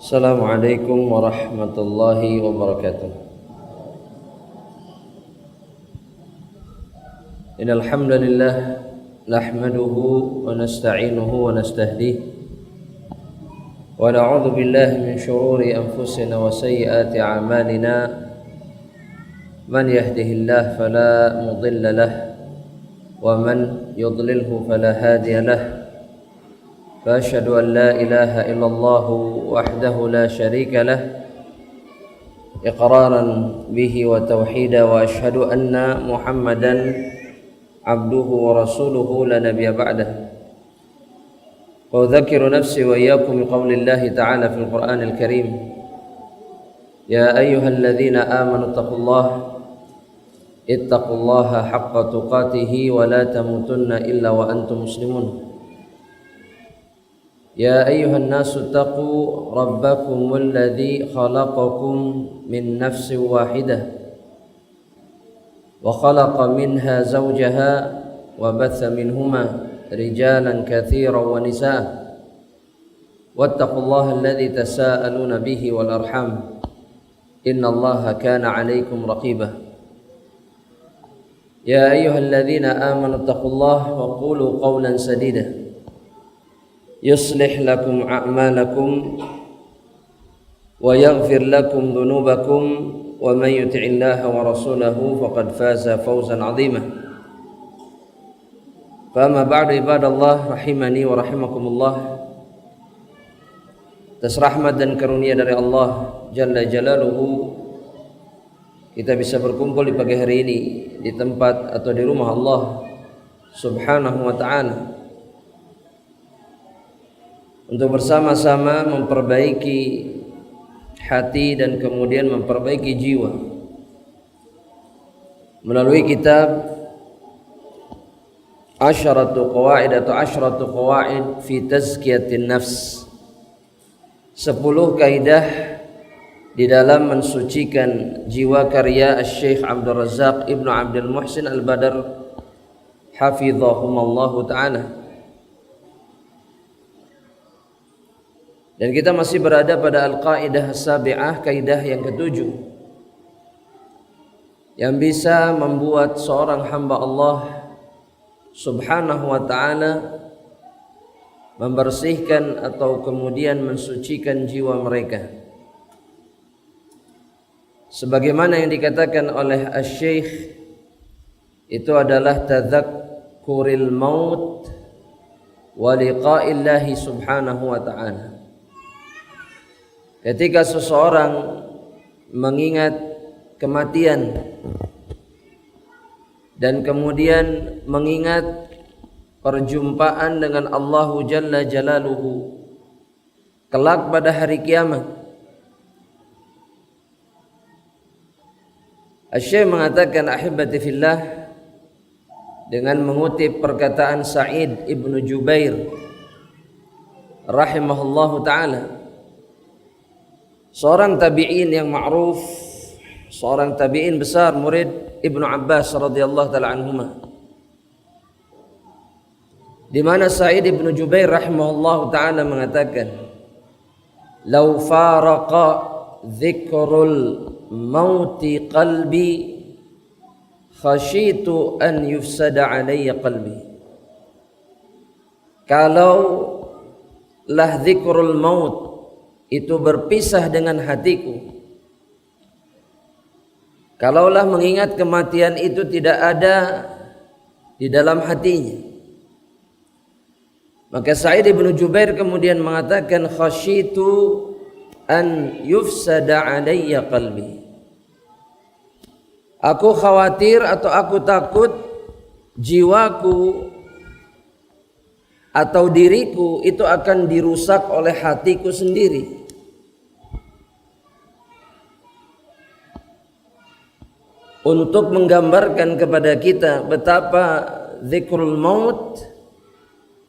Assalamualaikum warahmatullahi wabarakatuh. Innal hamdalillah nahmaduhu wa nasta'inuhu wa nastahdihi wa na'udzu billahi min shururi anfusina wa sayyiati a'malina. Man yahdihillahu fala mudilla lahu wa man yudlilhu fala hadiya lahu. فأشهد أن لا إله إلا الله وحده لا شريك له إقرارا به وتوحيدا وأشهد أن محمدا عبده ورسوله لا نبي بعده وأذكر نفسي وإياكم بقول الله تعالى في القرآن الكريم يا أيها الذين آمنوا اتقوا الله حق تقاته ولا تموتن إلا وأنتم مسلمون يا أيها الناس اتقوا ربكم الذي خلقكم من نفس واحدة وخلق منها زوجها وبث منهما رجالا كثيرا ونساء واتقوا الله الذي تساءلون به والأرحام إن الله كان عليكم رقيبا يا أيها الذين آمنوا اتقوا الله وقولوا قولا سديدا يصلح لكم أعمالكم ويغفر لكم ذنوبكم ومن يطع الله ورسوله فقد فاز فوزا عظيما فأما بعد عباد الله رحمني ورحمكم الله. Atas rahmat dan karunia dari Allah Jalla Jalaluhu, kita bisa berkumpul di pagi hari ini di tempat atau di rumah Allah Subhanahu wa ta'ala untuk bersama-sama memperbaiki hati dan kemudian memperbaiki jiwa melalui kitab Asyratu Qawaid fi Tazkiyatin Nafs, 10 kaidah di dalam mensucikan jiwa, karya Syekh Abdul Razak Ibnu Abdul Muhsin Al-Badr hafizahumallahu ta'ala. Dan kita masih berada pada Al-Qaidah As-Sabi'ah, kaidah yang ke-7 yang bisa membuat seorang hamba Allah Subhanahu wa ta'ala membersihkan atau kemudian mensucikan jiwa mereka, sebagaimana yang dikatakan oleh Asy-Syaikh, itu adalah tadzakkuril maut wa liqa'illahi subhanahu wa ta'ala. Ketika seseorang mengingat kematian dan kemudian mengingat perjumpaan dengan Allahu Jalla Jalaluhu kelak pada hari kiamat, Asy-Syaikh mengatakan ahibati fillah dengan mengutip perkataan Sa'id ibnu Jubair rahimahullahu ta'ala, seorang tabi'in yang ma'ruf, seorang tabi'in besar, murid Ibnu Abbas radhiyallahu ta'ala anhuma, di mana Sa'id ibnu Jubair rahimahullahu ta'ala mengatakan, "Lau faraqa dzikrul mauti qalbi khasyitu an yufsada alayya qalbi." Kalau lah dzikrul maut itu berpisah dengan hatiku, kalaulah mengingat kematian itu tidak ada di dalam hatinya, maka Sa'id ibnu Jubair kemudian mengatakan, khasyitu an yufsada alayya qalbi, aku khawatir atau aku takut jiwaku atau diriku itu akan dirusak oleh hatiku sendiri. Untuk menggambarkan kepada kita betapa zikrul maut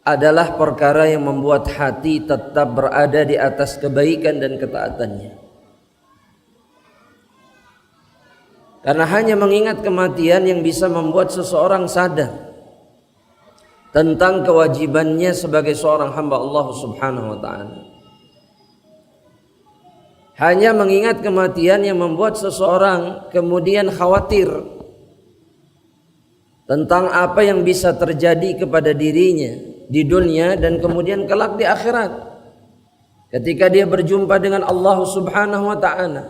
adalah perkara yang membuat hati tetap berada di atas kebaikan dan ketaatannya. Karena hanya mengingat kematian yang bisa membuat seseorang sadar tentang kewajibannya sebagai seorang hamba Allah Subhanahu wa ta'ala. hanya mengingat kematian yang membuat seseorang kemudian khawatir tentang apa yang bisa terjadi kepada dirinya di dunia dan kemudian kelak di akhirat ketika dia berjumpa dengan Allah Subhanahu wa taala.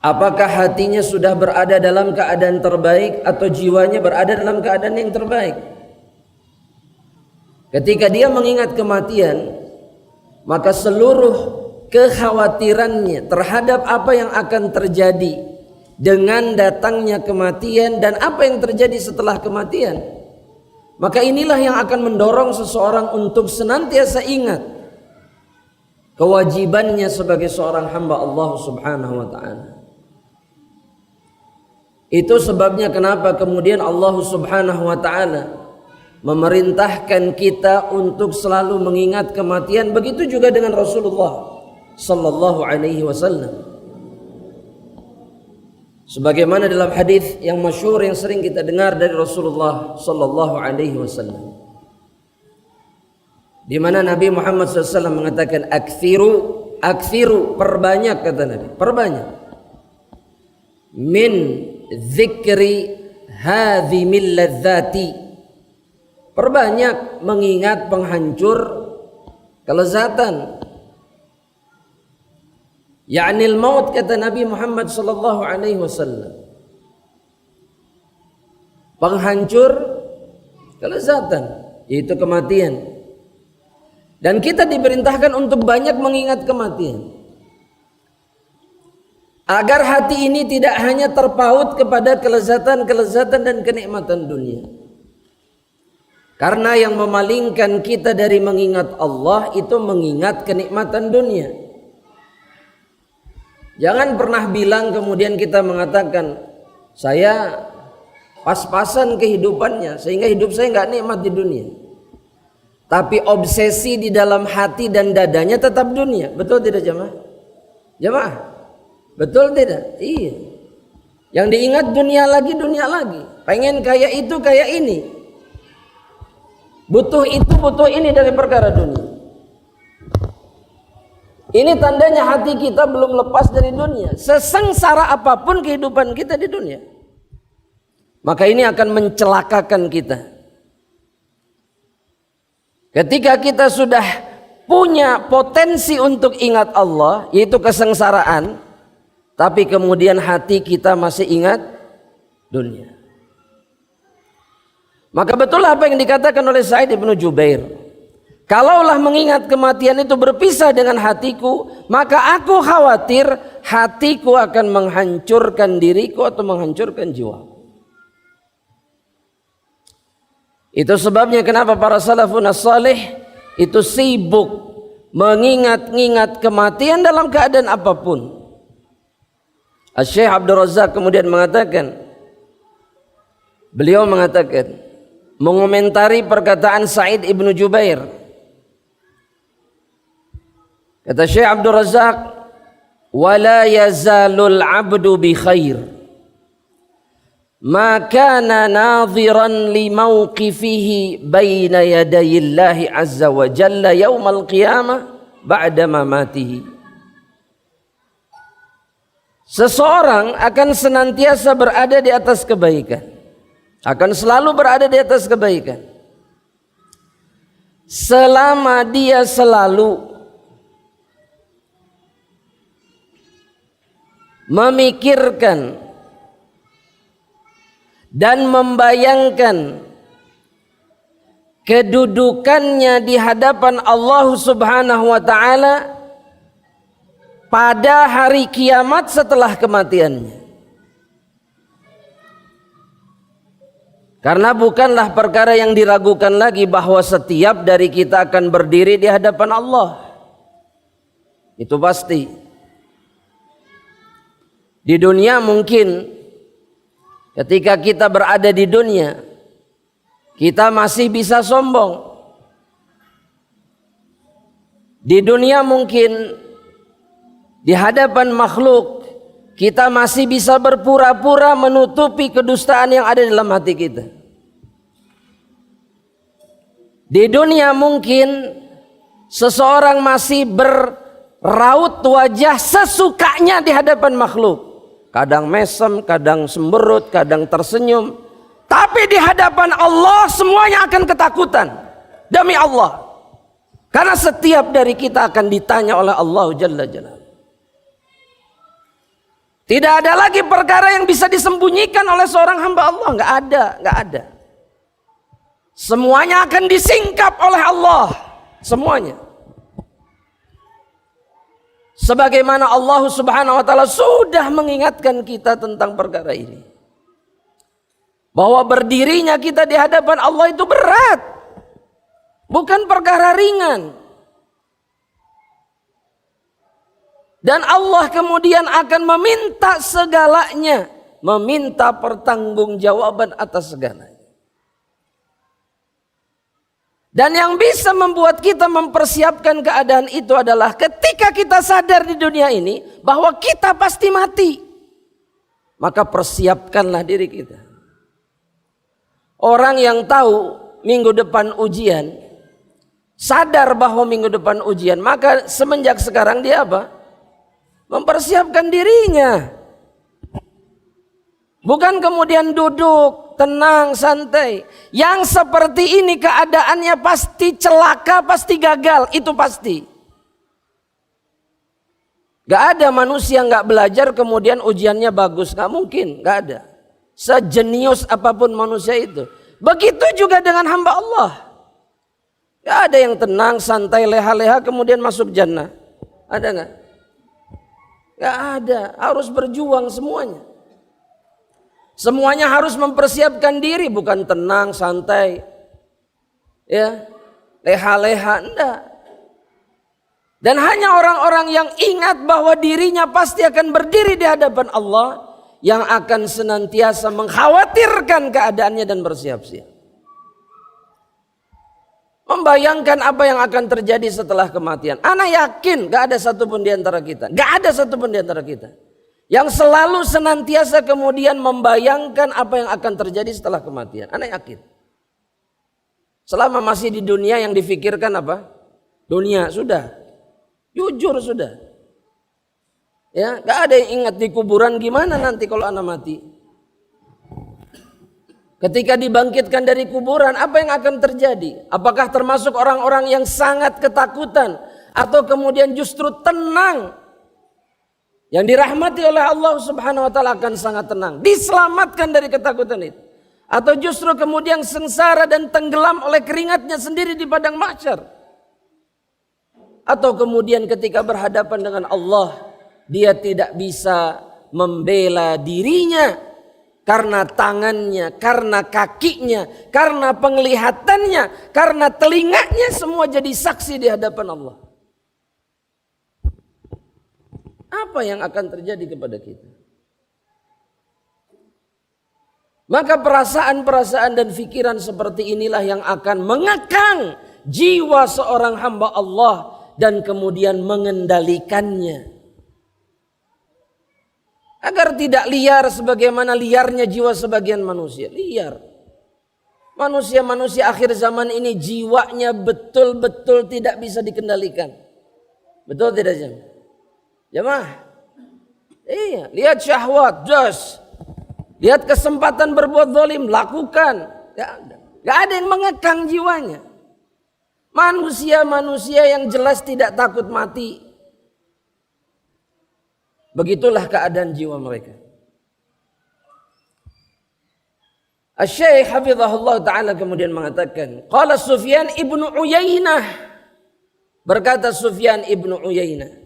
Apakah hatinya sudah berada dalam keadaan terbaik atau jiwanya berada dalam keadaan yang terbaik? Ketika dia mengingat kematian, maka seluruh kekhawatirannya terhadap apa yang akan terjadi dengan datangnya kematian dan apa yang terjadi setelah kematian, maka inilah yang akan mendorong seseorang untuk senantiasa ingat kewajibannya sebagai seorang hamba Allah Subhanahu wa taala. Itu sebabnya kenapa kemudian Allah Subhanahu wa taala memerintahkan kita untuk selalu mengingat kematian. Begitu juga dengan Rasulullah sallallahu alaihi wasallam. Sebagaimana dalam hadis yang masyhur yang sering kita dengar dari Rasulullah sallallahu alaihi wasallam, di mana Nabi Muhammad SAW mengatakan akthiru, perbanyak, kata Nabi, perbanyak min dzikri hadhimil ladzati, perbanyak mengingat penghancur kelezatan, ya'nil maut, kata Nabi Muhammad sallallahu alaihi wasallam, penghancur kelezatan, yaitu kematian. Dan kita diperintahkan untuk banyak mengingat kematian agar hati ini tidak hanya terpaut kepada kelezatan-kelezatan dan kenikmatan dunia. Karena yang memalingkan kita dari mengingat Allah itu mengingat kenikmatan dunia. Jangan pernah bilang kemudian kita mengatakan, saya pas-pasan kehidupannya sehingga hidup saya nggak nikmat di dunia. Tapi obsesi di dalam hati dan dadanya tetap dunia. Betul tidak jemaah? Jemaah, betul tidak? Iya. Yang diingat dunia lagi, dunia lagi. Pengen kayak itu, kayak ini. Butuh itu, butuh ini dari perkara dunia. Ini tandanya hati kita belum lepas dari dunia. Sesengsara apapun kehidupan kita di dunia, maka ini akan mencelakakan kita. Ketika kita sudah punya potensi untuk ingat Allah, yaitu kesengsaraan, tapi kemudian hati kita masih ingat dunia, maka betul apa yang dikatakan oleh Sa'id ibn Jubair, kalaulah mengingat kematian itu berpisah dengan hatiku, maka aku khawatir hatiku akan menghancurkan diriku atau menghancurkan jiwa. Itu sebabnya kenapa para salafun as-salih itu sibuk mengingat-ingat kematian dalam keadaan apapun. Syekh Abdul Razak kemudian mengatakan, beliau mengatakan, mengomentari perkataan Sa'id ibn Jubair, kata Syekh Abdul Razak, wala yazalul abdu bi khair ma kana nadhiran li mawqifihi baina yadayillahi azza wa jalla yaumal qiyamah ba'da mamatihi. Seseorang akan senantiasa berada di atas kebaikan, akan selalu berada di atas kebaikan selama dia selalu memikirkan dan membayangkan kedudukannya di hadapan Allah Subhanahu wa taala pada hari kiamat setelah kematiannya. Karena bukanlah perkara yang diragukan lagi bahwa setiap dari kita akan berdiri di hadapan Allah. Itu pasti. Di dunia mungkin ketika kita berada di dunia, kita masih bisa sombong. Di dunia mungkin di hadapan makhluk kita masih bisa berpura-pura menutupi kedustaan yang ada dalam hati kita. Di dunia mungkin seseorang masih raut wajah sesukanya di hadapan makhluk. Kadang mesem, kadang semberut, kadang tersenyum. Tapi di hadapan Allah semuanya akan ketakutan. Demi Allah. Karena setiap dari kita akan ditanya oleh Allah Jalla Jalla. Tidak ada lagi perkara yang bisa disembunyikan oleh seorang hamba Allah. Nggak ada. Semuanya akan disingkap oleh Allah. Semuanya. Sebagaimana Allah Subhanahu wa taala sudah mengingatkan kita tentang perkara ini. Bahwa berdirinya kita di hadapan Allah itu berat. Bukan perkara ringan. Dan Allah kemudian akan meminta segalanya. Meminta pertanggungjawaban atas segalanya. Dan yang bisa membuat kita mempersiapkan keadaan itu adalah ketika kita sadar di dunia ini bahwa kita pasti mati. Maka persiapkanlah diri kita. Orang yang tahu minggu depan ujian, sadar bahwa minggu depan ujian, maka semenjak sekarang dia apa? Mempersiapkan dirinya. Bukan kemudian duduk, tenang, santai. Yang seperti ini keadaannya pasti celaka, pasti gagal. Itu pasti. Gak ada manusia gak belajar kemudian ujiannya bagus. Gak mungkin, gak ada. Sejenius apapun manusia itu. Begitu juga dengan hamba Allah. Gak ada yang tenang, santai, leha-leha kemudian masuk jannah. Ada gak? Gak ada. Harus berjuang semuanya. Semuanya harus mempersiapkan diri, bukan tenang, santai, ya, leha-leha, enggak. Dan hanya orang-orang yang ingat bahwa dirinya pasti akan berdiri di hadapan Allah yang akan senantiasa mengkhawatirkan keadaannya dan bersiap-siap. Membayangkan apa yang akan terjadi setelah kematian. Ana yakin gak ada satupun di antara kita, gak ada satupun di antara kita yang selalu senantiasa kemudian membayangkan apa yang akan terjadi setelah kematian. Ana yakin. Selama masih di dunia yang difikirkan apa? Dunia, sudah. Jujur sudah. Ya, gak ada yang ingat di kuburan gimana nanti kalau ana mati. Ketika dibangkitkan dari kuburan, apa yang akan terjadi? Apakah termasuk orang-orang yang sangat ketakutan atau kemudian justru tenang? Yang dirahmati oleh Allah Subhanahu wa taala akan sangat tenang, diselamatkan dari ketakutan itu. Atau justru kemudian sengsara dan tenggelam oleh keringatnya sendiri di padang mahsyar. Atau kemudian ketika berhadapan dengan Allah, dia tidak bisa membela dirinya karena tangannya, karena kakinya, karena penglihatannya, karena telinganya semua jadi saksi di hadapan Allah. Apa yang akan terjadi kepada kita? Maka perasaan-perasaan dan pikiran seperti inilah yang akan mengekang jiwa seorang hamba Allah dan kemudian mengendalikannya. Agar tidak liar sebagaimana liarnya jiwa sebagian manusia. Liar. Manusia-manusia akhir zaman ini jiwanya betul-betul tidak bisa dikendalikan. Betul tidak jemaah? Jemaah, iya, lihat syahwat, jos, lihat kesempatan berbuat zalim, lakukan. Gak ada yang mengekang jiwanya. Manusia-manusia yang jelas tidak takut mati. Begitulah keadaan jiwa mereka. Asy-Syaikh hafizahullah ta'ala kemudian mengatakan, qala Sufyan ibnu Uyainah, berkata Sufyan ibnu Uyainah,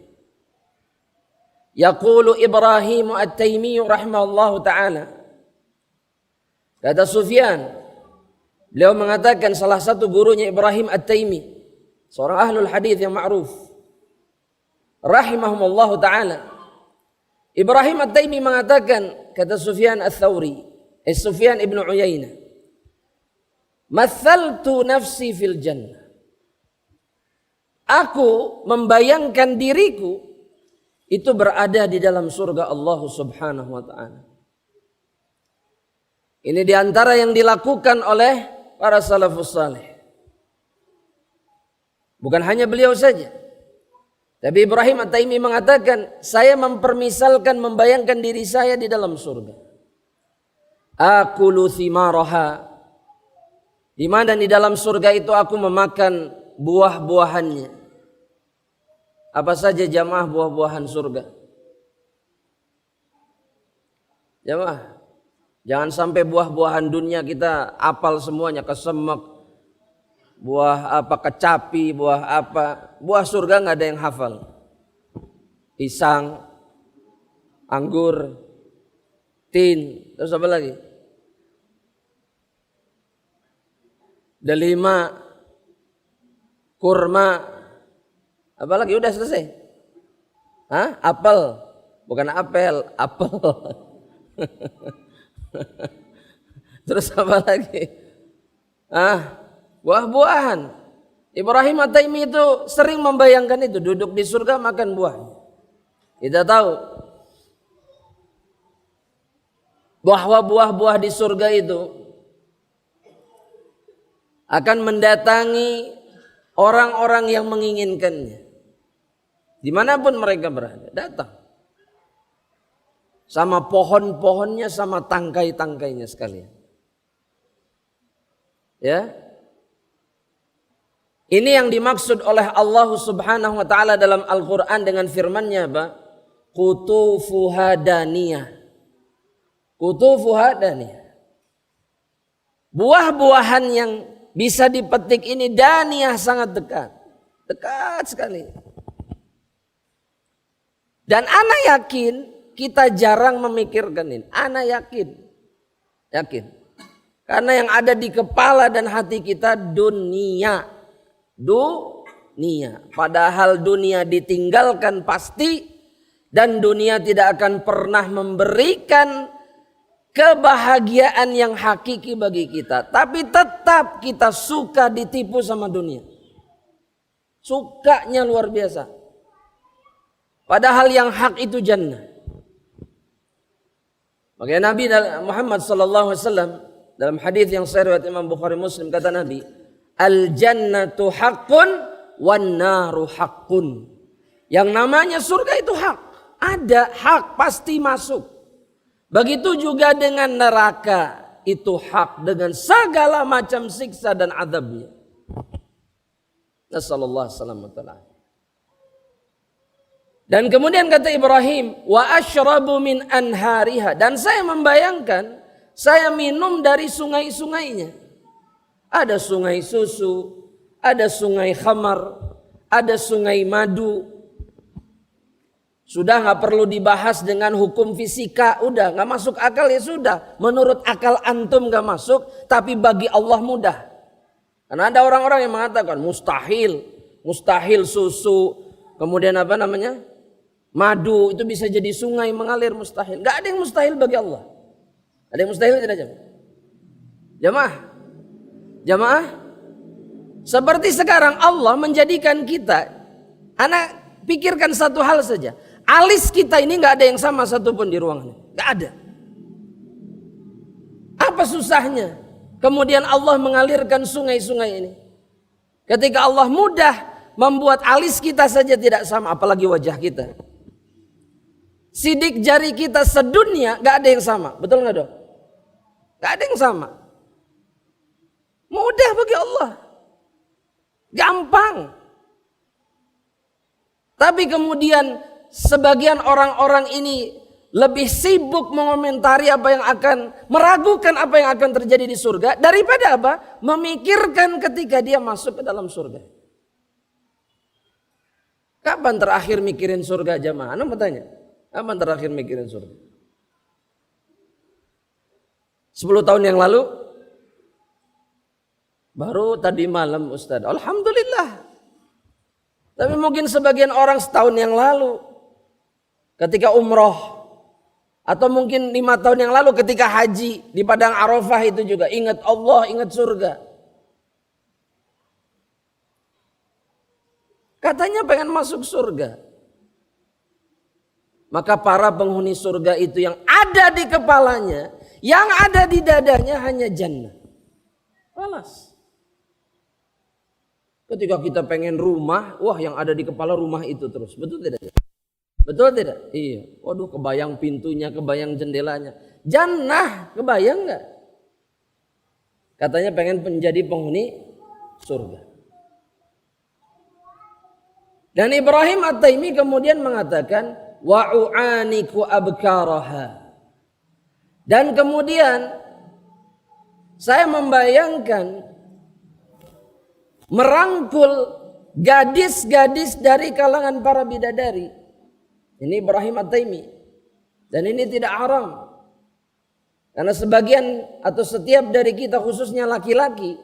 yaqulu Ibrahim at-Taimi rahimahullahu ta'ala. Kata Sufyan, beliau mengatakan salah satu gurunya Ibrahim at-Taimi, seorang ahlul hadis yang ma'ruf, rahimahumullahu ta'ala. Ibrahim at-Taimi mengatakan, kata Sufyan ats-Tsauri, Sufyan ibnu Uyainah, mathaltu nafsi fil jannah. Aku membayangkan diriku itu berada di dalam surga Allah Subhanahu wa ta'ala. Ini diantara yang dilakukan oleh para salafus saleh. Bukan hanya beliau saja. Tapi Ibrahim At-Taimi mengatakan, saya mempermisalkan, membayangkan diri saya di dalam surga. Akulu thimaraha, di mana di dalam surga itu aku memakan buah-buahannya. Apa saja jamaah buah-buahan surga? Jamaah, jangan sampai buah-buahan dunia kita apal semuanya, kesemek, buah apa, kecapi, buah apa. Buah surga nggak ada yang hafal. Pisang, anggur, tin, terus apa lagi? Delima, kurma, apa lagi? Udah selesai. Hah? Apel, bukan apel, apel. Terus apa lagi? Buah-buahan. Ibrahim At-Taimi itu sering membayangkan itu, duduk di surga makan buah. Kita tahu bahwa buah-buah di surga itu akan mendatangi orang-orang yang menginginkannya. Dimanapun mereka berada, datang. Sama pohon-pohonnya, sama tangkai-tangkainya sekalian. Ya. Ini yang dimaksud oleh Allah Subhanahu wa taala dalam Al-Qur'an dengan firman-Nya apa? Qutufuha daniyah. Qutufuha daniyah. Buah-buahan yang bisa dipetik ini daniyah, sangat dekat. Dekat sekali. Dan ana yakin kita jarang memikirkan ini. Ana yakin. Karena yang ada di kepala dan hati kita dunia. Padahal dunia ditinggalkan pasti. Dan dunia tidak akan pernah memberikan kebahagiaan yang hakiki bagi kita. Tapi tetap kita suka ditipu sama dunia. Sukanya luar biasa. Padahal yang hak itu jannah. Makanya Nabi Muhammad SAW dalam hadis yang sahih riwayat Imam Bukhari Muslim, kata Nabi, al-jannatu haqqun wan naru haqqun. Yang namanya surga itu hak. Ada hak, pasti masuk. Begitu juga dengan neraka, itu hak dengan segala macam siksa dan azabnya. Nasallallahu alaihi wasallam. Dan kemudian kata Ibrahim, wa asyrabu min anhariha, dan saya membayangkan saya minum dari sungai-sungainya. Ada sungai susu, ada sungai khamar, ada sungai madu. Sudah nggak perlu dibahas dengan hukum fisika, udah nggak masuk akal ya sudah. Menurut akal antum nggak masuk, tapi bagi Allah mudah. Karena ada orang-orang yang mengatakan mustahil susu, kemudian apa namanya? Madu itu bisa jadi sungai mengalir, mustahil. Gak ada yang mustahil bagi Allah. Ada yang mustahil tidak, Jamaah. Seperti sekarang Allah menjadikan kita. Anak pikirkan satu hal saja. Alis kita ini gak ada yang sama satupun di ruangan. Gak ada. Apa susahnya? Kemudian Allah mengalirkan sungai-sungai ini. Ketika Allah mudah membuat alis kita saja tidak sama, apalagi wajah kita. Sidik jari kita sedunia gak ada yang sama. Betul gak dong? Gak ada yang sama. Mudah bagi Allah. Gampang. Tapi kemudian sebagian orang-orang ini lebih sibuk mengomentari apa yang akan, meragukan apa yang akan terjadi di surga, daripada apa? Memikirkan ketika dia masuk ke dalam surga. Kapan terakhir mikirin surga, jamaah? Anda mau tanya? Kapan terakhir mikirin surga? 10 tahun yang lalu? Baru tadi malam Ustaz. Alhamdulillah. Tapi mungkin sebagian orang setahun yang lalu ketika umroh, atau mungkin 5 tahun yang lalu ketika haji di Padang Arafah itu juga ingat Allah, ingat surga. Katanya pengen masuk surga. Maka para penghuni surga itu yang ada di kepalanya, yang ada di dadanya hanya jannah. Balas. Ketika kita pengen rumah, wah yang ada di kepala rumah itu terus. Betul tidak? Betul tidak? Iya. Waduh, kebayang pintunya, kebayang jendelanya. Jannah, kebayang nggak? Katanya pengen menjadi penghuni surga. Dan Ibrahim At-Taimi kemudian mengatakan, wa u'aniku abkaraha. Dan kemudian saya membayangkan merangkul gadis-gadis dari kalangan para bidadari. Ini Ibrahim At-Taimi. Dan ini tidak haram. Karena sebagian atau setiap dari kita khususnya laki-laki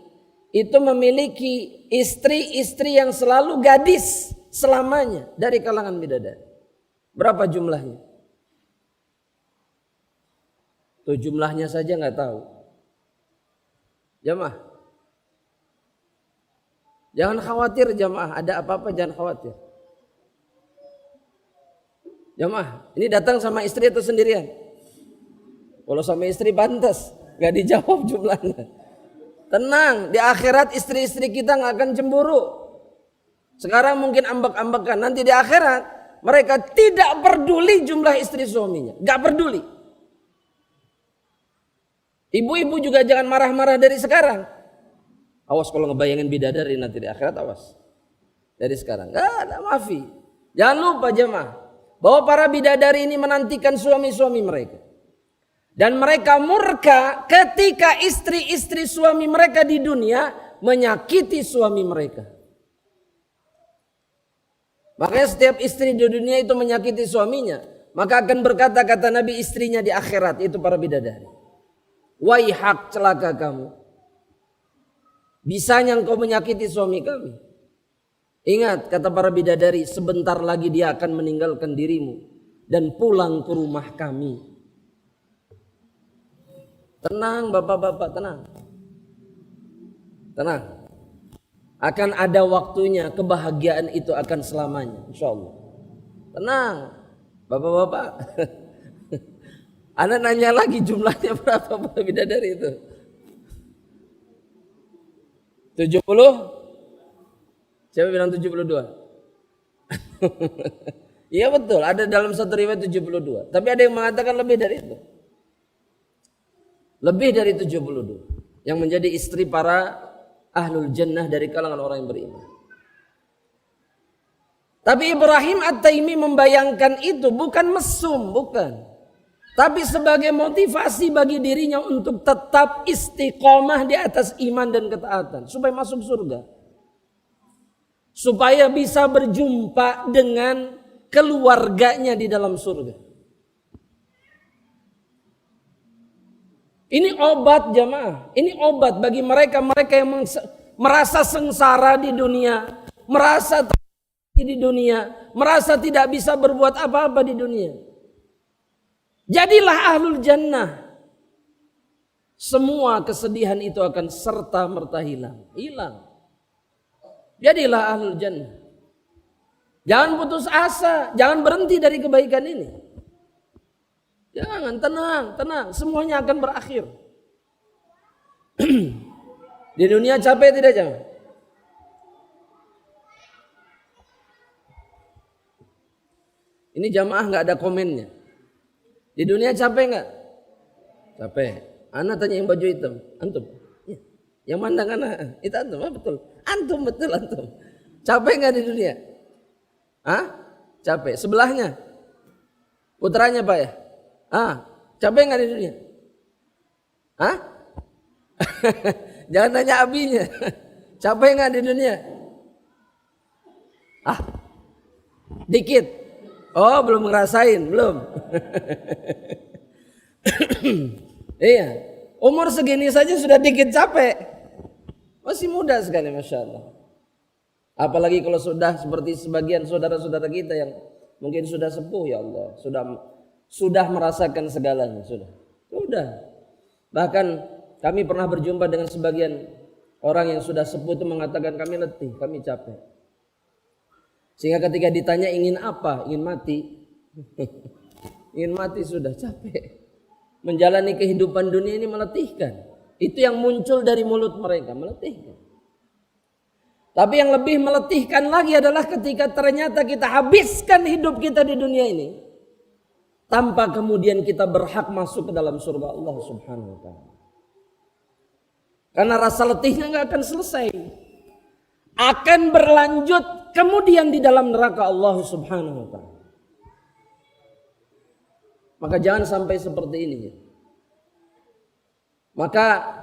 itu memiliki istri-istri yang selalu gadis selamanya dari kalangan bidadari. Berapa jumlahnya? Tuh jumlahnya saja nggak tahu. Jamaah, jangan khawatir jamaah, ada apa-apa jangan khawatir. Jamaah, ini datang sama istri atau sendirian? Kalau sama istri pantas, gak dijawab jumlahnya. Tenang, di akhirat istri-istri kita gak akan cemburu. Sekarang mungkin ambek-ambekan, nanti di akhirat mereka tidak peduli jumlah istri suaminya, gak peduli. Ibu-ibu juga jangan marah-marah dari sekarang. Awas kalau ngebayangin bidadari nanti di akhirat, awas. Dari sekarang, gak ada maafi. Jangan lupa jemaah, bahwa para bidadari ini menantikan suami-suami mereka. Dan mereka murka ketika istri-istri suami mereka di dunia menyakiti suami mereka. Makanya setiap istri di dunia itu menyakiti suaminya, maka akan berkata kata Nabi istrinya di akhirat, itu para bidadari. Waihak, celaka kamu. Bisanya engkau menyakiti suami kami. Ingat kata para bidadari, sebentar lagi dia akan meninggalkan dirimu dan pulang ke rumah kami. Tenang bapak-bapak, tenang. Tenang. Akan ada waktunya, kebahagiaan itu akan selamanya, insya Allah. Tenang bapak-bapak. Anda nanya lagi jumlahnya berapa para bidadari itu? 70? Siapa bilang 72? Iya betul, ada dalam satu riwayat 72. Tapi ada yang mengatakan lebih dari itu. Lebih dari 72 yang menjadi istri para ahlul jannah dari kalangan orang yang beriman. Tapi Ibrahim At-Taimi membayangkan itu bukan mesum, bukan. Tapi sebagai motivasi bagi dirinya untuk tetap istiqomah di atas iman dan ketaatan supaya masuk surga. Supaya bisa berjumpa dengan keluarganya di dalam surga. Ini obat jamaah, ini obat bagi mereka-mereka yang merasa sengsara di dunia, merasa di dunia, merasa tidak bisa berbuat apa-apa di dunia. Jadilah ahlul jannah. Semua kesedihan itu akan serta merta hilang. Jadilah ahlul jannah. Jangan putus asa, jangan berhenti dari kebaikan ini. Jangan, tenang, semuanya akan berakhir. Di dunia capek tidak jangan? Ini jamaah nggak ada komennya. Di dunia capek nggak? Capek. Ana tanya yang baju hitam, antum. Ya. Yang mandang ana, itu antum, betul. Antum betul antum. Capek nggak di dunia? Hah? Capek. Sebelahnya, putranya pak ya? Capek nggak di dunia? Hah? Jangan tanya abinya. Capek nggak di dunia? Dikit. Oh, belum ngerasain, belum. Iya. Umur segini saja sudah dikit capek. Masih muda sekali, masya Allah. Apalagi kalau sudah seperti sebagian saudara-saudara kita yang mungkin sudah sepuh, ya Allah, sudah merasakan segalanya, sudah. Bahkan kami pernah berjumpa dengan sebagian orang yang sudah sepuh itu mengatakan kami letih, kami capek. Sehingga ketika ditanya ingin apa, ingin mati. Ingin mati sudah capek. Menjalani kehidupan dunia ini meletihkan. Itu yang muncul dari mulut mereka, meletihkan. Tapi yang lebih meletihkan lagi adalah ketika ternyata kita habiskan hidup kita di dunia ini tanpa kemudian kita berhak masuk ke dalam surga Allah Subhanahu wa taala. Karena rasa letihnya nggak akan selesai. Akan berlanjut kemudian di dalam neraka Allah Subhanahu wa taala. Maka jangan sampai seperti ini. Maka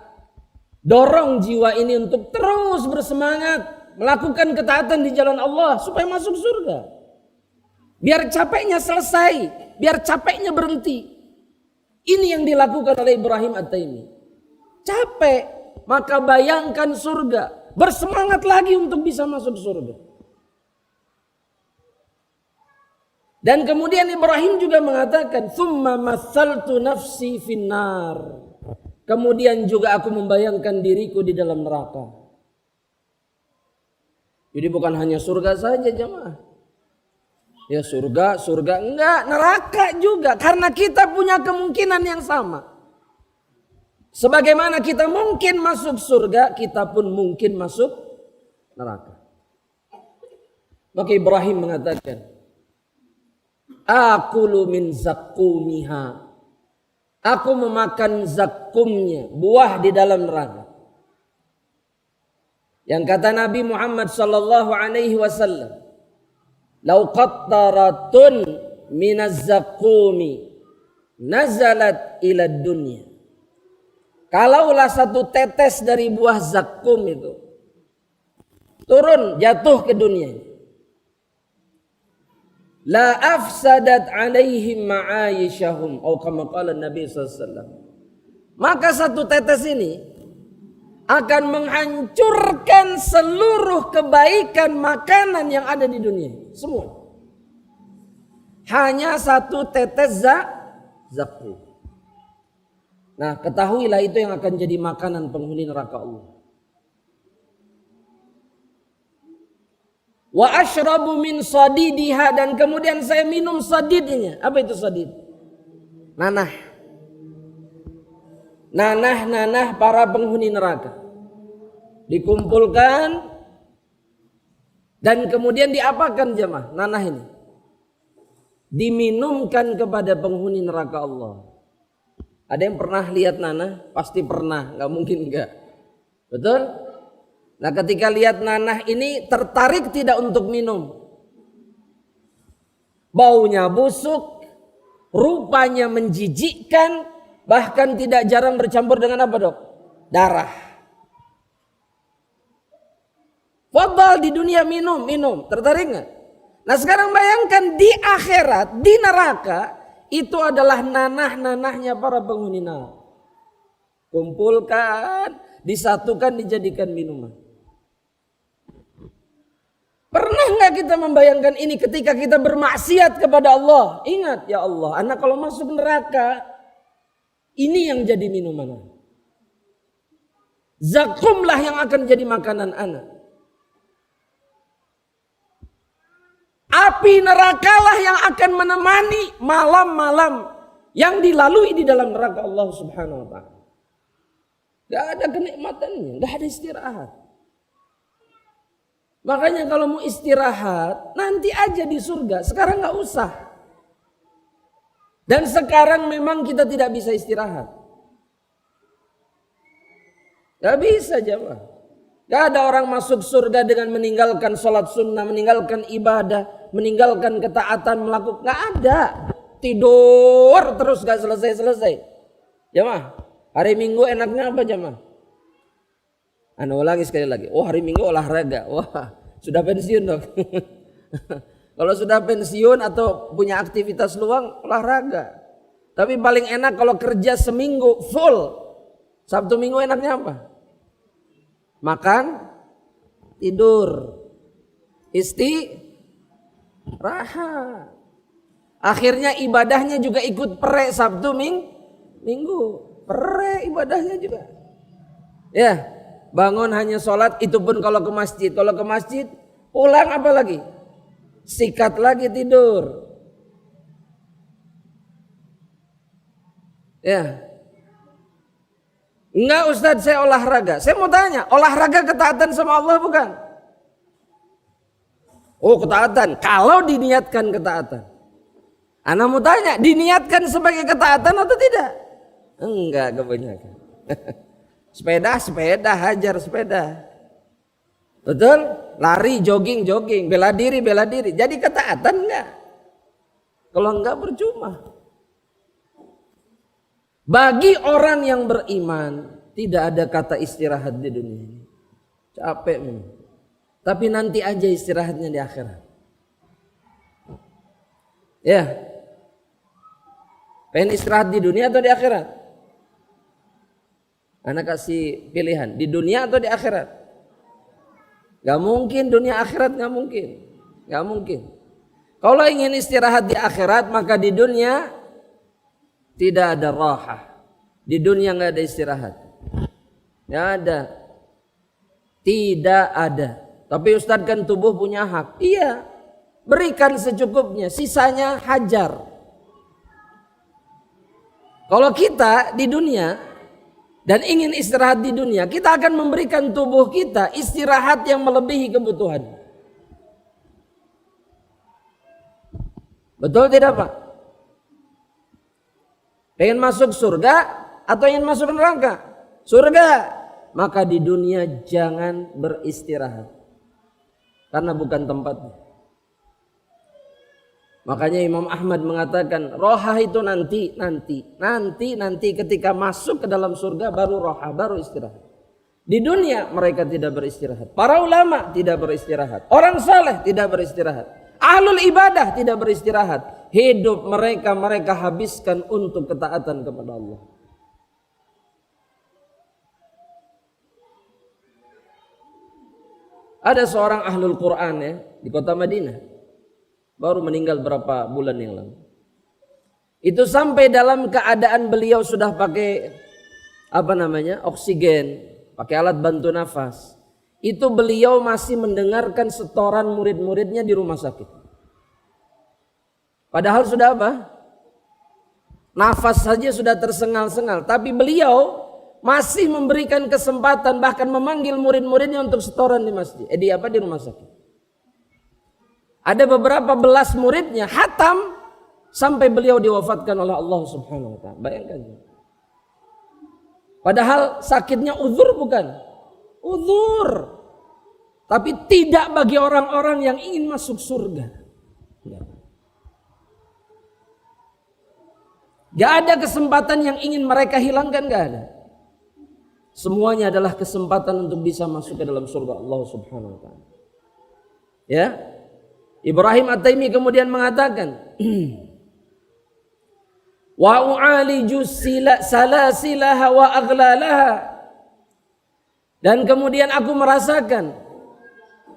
dorong jiwa ini untuk terus bersemangat melakukan ketaatan di jalan Allah supaya masuk surga. Biar capeknya selesai, biar capeknya berhenti. Ini yang dilakukan oleh Ibrahim At-Taimi. Capek, maka bayangkan surga. Bersemangat lagi untuk bisa masuk surga. Dan kemudian Ibrahim juga mengatakan, "Tsumma matsaltu nafsi finnar." Kemudian juga aku membayangkan diriku di dalam neraka. Jadi bukan hanya surga saja jemaah. Ya surga enggak, neraka juga. Karena kita punya kemungkinan yang sama. Sebagaimana kita mungkin masuk surga, kita pun mungkin masuk neraka. Maka Ibrahim mengatakan, "Akulu min zakkumiha." Aku memakan zakkumnya, buah di dalam neraka. Yang kata Nabi Muhammad sallallahu alaihi wasallam, "Lau qattaratun minaz zaqqumi nazalat ila dunya." Kalaulah satu tetes dari buah zakkum itu turun jatuh ke dunia, la afsadat alaihim ma'ayishahum, atau kama qala Nabi sallallahu alaihi wasallam. Maka satu tetes ini akan menghancurkan seluruh kebaikan makanan yang ada di dunia. Semua. Hanya satu tetes zakkum. Nah, ketahuilah itu yang akan jadi makanan penghuni neraka Allah. Wa ashrabu min sadidiha, dan kemudian saya minum sadidnya. Apa itu sadid? Nanah. Nanah para penghuni neraka. Dikumpulkan dan kemudian diapakan jemaah? Nanah ini diminumkan kepada penghuni neraka Allah. Ada yang pernah lihat nanah? Pasti pernah, nggak mungkin enggak. Betul? Nah, ketika lihat nanah ini tertarik tidak untuk minum? Baunya busuk, rupanya menjijikkan, bahkan tidak jarang bercampur dengan apa dok? Darah. Fadal di dunia minum, tertarik nggak? Nah sekarang bayangkan di akhirat, di neraka, itu adalah nanah-nanahnya para penghuni neraka. Kumpulkan, disatukan, dijadikan minuman. Pernah nggak kita membayangkan ini ketika kita bermaksiat kepada Allah? Ingat ya Allah, anak kalau masuk neraka, ini yang jadi minuman. Zakumlah yang akan jadi makanan anak. Api nerakalah yang akan menemani malam-malam yang dilalui di dalam neraka Allah Subhanahu wa taala. Gak ada kenikmatannya, gak ada istirahat. Makanya kalau mau istirahat, nanti aja di surga. Sekarang gak usah. Dan sekarang memang kita tidak bisa istirahat. Gak bisa jemaah. Gak ada orang masuk surga dengan meninggalkan sholat sunnah, meninggalkan ibadah, meninggalkan ketaatan, melakukan. Gak ada. Tidur terus gak selesai-selesai. Jemaah, hari Minggu enaknya apa jemaah? Ulangi sekali lagi. Oh, hari Minggu olahraga. Wah, sudah pensiun dok. Kalau sudah pensiun atau punya aktivitas luang, olahraga. Tapi paling enak kalau kerja seminggu full. Sabtu Minggu enaknya apa? Makan, tidur, istirahat. Akhirnya ibadahnya juga ikut perek Sabtu Minggu. Perek ibadahnya juga. Ya, bangun hanya sholat, itu pun kalau ke masjid. Kalau ke masjid, pulang apa lagi? Sikat lagi tidur. Ya. Enggak Ustadz, saya olahraga. Saya mau tanya, olahraga ketaatan sama Allah bukan? Oh, ketaatan. Kalau diniatkan ketaatan. Ana mau tanya, diniatkan sebagai ketaatan atau tidak? Enggak kebanyakan. Sepeda, hajar sepeda. Betul? Lari, jogging, bela diri. Jadi ketaatan enggak? Kalau enggak percuma. Bagi orang yang beriman, tidak ada kata istirahat di dunia ini. Capek memang. Tapi nanti aja istirahatnya di akhirat. Ya. Pengen istirahat di dunia atau di akhirat? Anak kasih pilihan, di dunia atau di akhirat? Gak mungkin dunia akhirat, gak mungkin. Kalau ingin istirahat di akhirat, maka di dunia tidak ada rahah. Di dunia gak ada istirahat. Gak ada. Tidak ada. Tapi Ustadz kan tubuh punya hak. Iya, berikan secukupnya, sisanya hajar. Kalau kita di dunia dan ingin istirahat di dunia, kita akan memberikan tubuh kita istirahat yang melebihi kebutuhan. Betul tidak Pak? Pengen masuk surga atau ingin masuk neraka? Surga. Maka di dunia jangan beristirahat. Karena bukan tempatnya. Makanya Imam Ahmad mengatakan rohah itu nanti ketika masuk ke dalam surga baru rohah, baru istirahat. Di dunia mereka tidak beristirahat. Para ulama tidak beristirahat. Orang saleh tidak beristirahat. Ahlul ibadah tidak beristirahat. Hidup mereka habiskan untuk ketaatan kepada Allah. Ada seorang ahlul Quran ya di kota Madinah. Baru meninggal berapa bulan yang lalu. Itu sampai dalam keadaan beliau sudah pakai oksigen, pakai alat bantu nafas. Itu beliau masih mendengarkan setoran murid-muridnya di rumah sakit. Padahal sudah nafas saja sudah tersengal-sengal, tapi beliau masih memberikan kesempatan, bahkan memanggil murid-muridnya untuk setoran di masjid. Di rumah sakit. Ada beberapa belas muridnya hatam sampai beliau diwafatkan oleh Allah Subhanahu wa taala. Bayangkan. Padahal sakitnya uzur bukan? Uzur. Tapi tidak bagi orang-orang yang ingin masuk surga. Gak ada kesempatan yang ingin mereka hilangkan, gak ada. Semuanya adalah kesempatan untuk bisa masuk ke dalam surga Allah Subhanahu wa taala. Ya. Ibrahim At-Taimi kemudian mengatakan, wa u'aliju salasilaha wa aghlalaha. Dan kemudian aku merasakan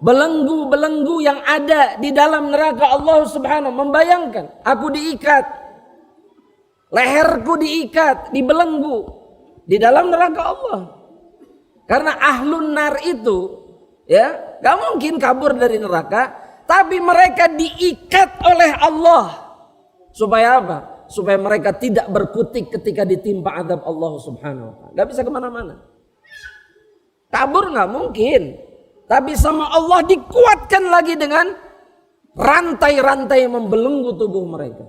belenggu-belenggu yang ada di dalam neraka Allah Subhanahu, membayangkan aku diikat, leherku diikat, dibelenggu di dalam neraka Allah. Karena ahlun nar itu ya, gak mungkin kabur dari neraka. Tapi mereka diikat oleh Allah. Supaya apa? Supaya mereka tidak berkutik ketika ditimpa azab Allah Subhanahu wa ta'ala. Gak bisa kemana-mana. Kabur gak mungkin. Tapi sama Allah dikuatkan lagi dengan rantai-rantai yang membelenggu tubuh mereka.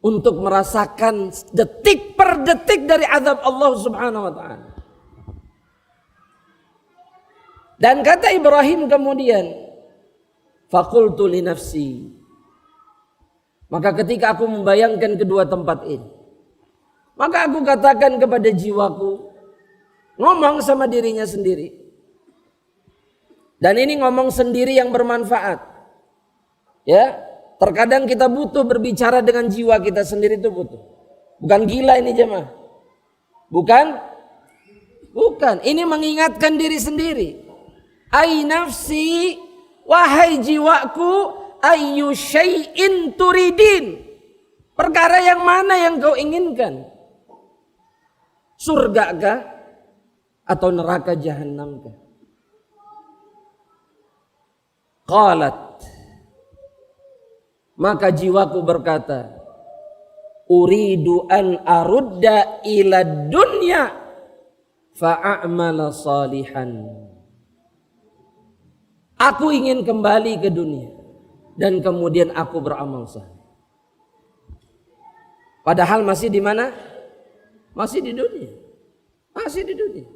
Untuk merasakan detik per detik dari azab Allah Subhanahu wa ta'ala. Dan kata Ibrahim kemudian, faqultu li nafsi. Maka ketika aku membayangkan kedua tempat ini, maka aku katakan kepada jiwaku, ngomong sama dirinya sendiri. Dan ini ngomong sendiri yang bermanfaat. Ya, terkadang kita butuh berbicara dengan jiwa kita sendiri, itu butuh. Bukan gila ini jemaah. Bukan. Ini mengingatkan diri sendiri. Ai nafsi, wahai jiwaku, ayyu syai'in turidin. Perkara yang mana yang kau inginkan? Surga kah? Atau neraka jahanam kah? Qalat. Maka jiwaku berkata, uridu an arudda ila dunya fa'amala salihan. Aku ingin kembali ke dunia dan kemudian aku beramal saleh. Padahal masih di mana? Masih di dunia. Masih di dunia.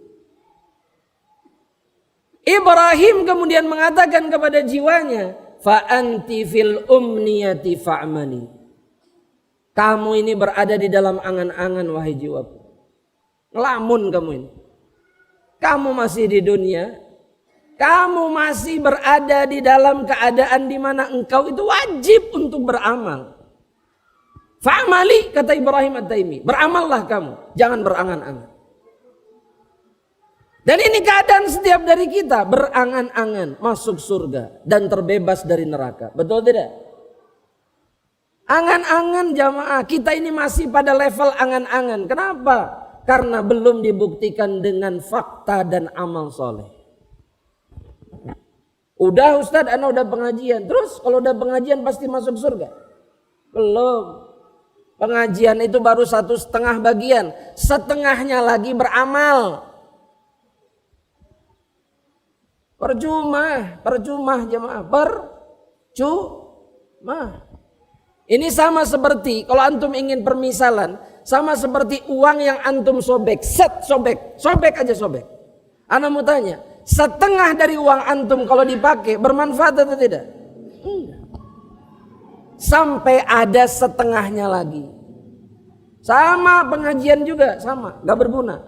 Ibrahim kemudian mengatakan kepada jiwanya, fa anti fil umniyati fa'mali. Kamu ini berada di dalam angan-angan wahai jiwaku. Ngelamun kamu ini. Kamu masih di dunia. Kamu masih berada di dalam keadaan di mana engkau itu wajib untuk beramal. Fa'mali, kata Ibrahim At-Taimi. Beramallah kamu, jangan berangan-angan. Dan ini keadaan setiap dari kita, berangan-angan masuk surga dan terbebas dari neraka. Betul tidak? Angan-angan jamaah, kita ini masih pada level angan-angan. Kenapa? Karena belum dibuktikan dengan fakta dan amal soleh. Udah Ustadz, ana udah pengajian. Terus kalau udah pengajian pasti masuk surga? Belum. Pengajian itu baru 1/2 bagian. Setengahnya lagi beramal. Percuma jemaah, percuma. Ini sama seperti kalau antum ingin permisalan, sama seperti uang yang antum sobek, sobek aja. Ana mau tanya, setengah dari uang antum kalau dipakai bermanfaat atau tidak? Sampai ada setengahnya lagi. Sama pengajian juga, sama, gak berguna.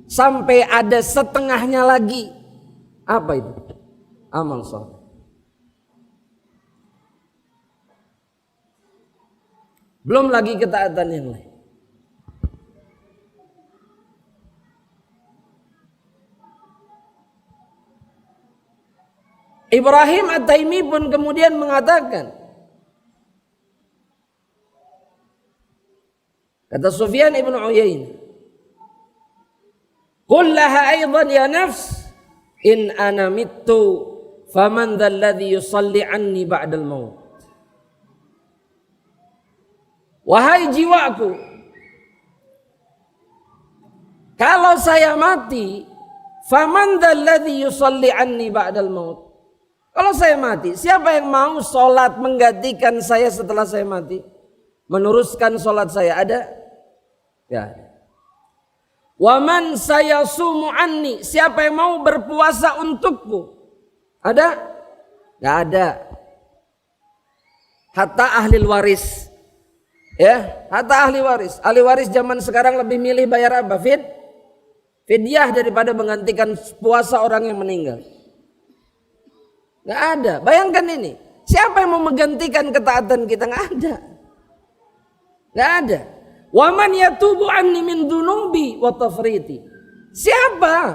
Sampai ada setengahnya lagi. Apa itu? Amal saleh. Belum lagi ketaatan yang lain. Ibrahim At-Taimi pun kemudian mengatakan, kata Sufyan ibn Uyainah, qul laha aidan ya nafs in ana mittu faman dhal ladzi yusalli anni ba'dal maut. Wahai jiwaku, kalau saya mati, faman dhal ladzi yusalli anni ba'dal maut. Kalau saya mati, siapa yang mau sholat menggantikan saya setelah saya mati? Meneruskan sholat saya, ada? Ya. Waman sayasumu anni, siapa yang mau berpuasa untukku? Ada? Gak ada. Hatta ahli waris. Ya, hatta ahli waris. Ahli waris zaman sekarang lebih milih bayar apa? Fidyah daripada menggantikan puasa orang yang meninggal. Gak ada. Bayangkan ini. Siapa yang mau menggantikan ketaatan kita? Gak ada. Gak ada. Waman yatubu anni min dunubi wa tafriti. Siapa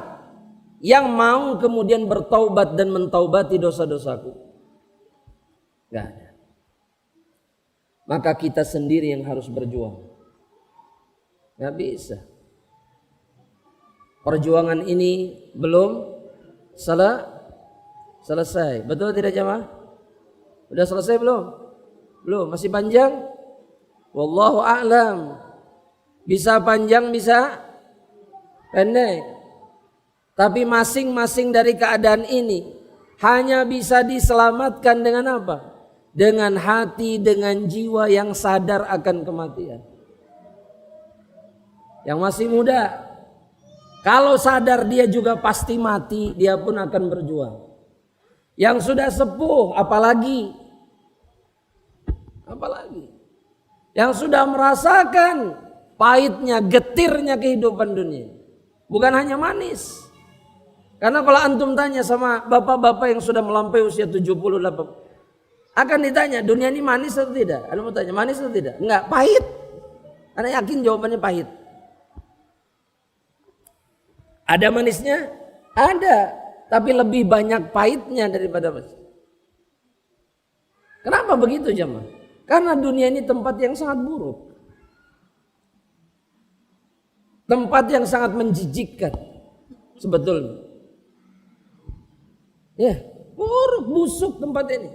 yang mau kemudian bertaubat dan mentaubati dosa-dosaku? Gak ada. Maka kita sendiri yang harus berjuang. Gak bisa. Perjuangan ini belum selesai. Betul tidak jemaah? Sudah selesai belum? Belum, masih panjang? Wallahu a'lam. Bisa panjang, bisa pendek. Tapi masing-masing dari keadaan ini hanya bisa diselamatkan dengan apa? Dengan hati, dengan jiwa yang sadar akan kematian. Yang masih muda, kalau sadar dia juga pasti mati, dia pun akan berjuang. Yang sudah sepuh, apalagi. Yang sudah merasakan pahitnya, getirnya kehidupan dunia. Bukan hanya manis. Karena kalau antum tanya sama bapak-bapak yang sudah melampaui usia 78, akan ditanya, dunia ini manis atau tidak? Anda mau tanya, manis atau tidak? Enggak, pahit. Anda yakin jawabannya pahit. Ada manisnya? Ada. Tapi lebih banyak pahitnya daripada manis. Kenapa begitu jemaah? Karena dunia ini tempat yang sangat buruk. Tempat yang sangat menjijikkan. Sebetulnya. Ya, buruk, busuk tempat ini.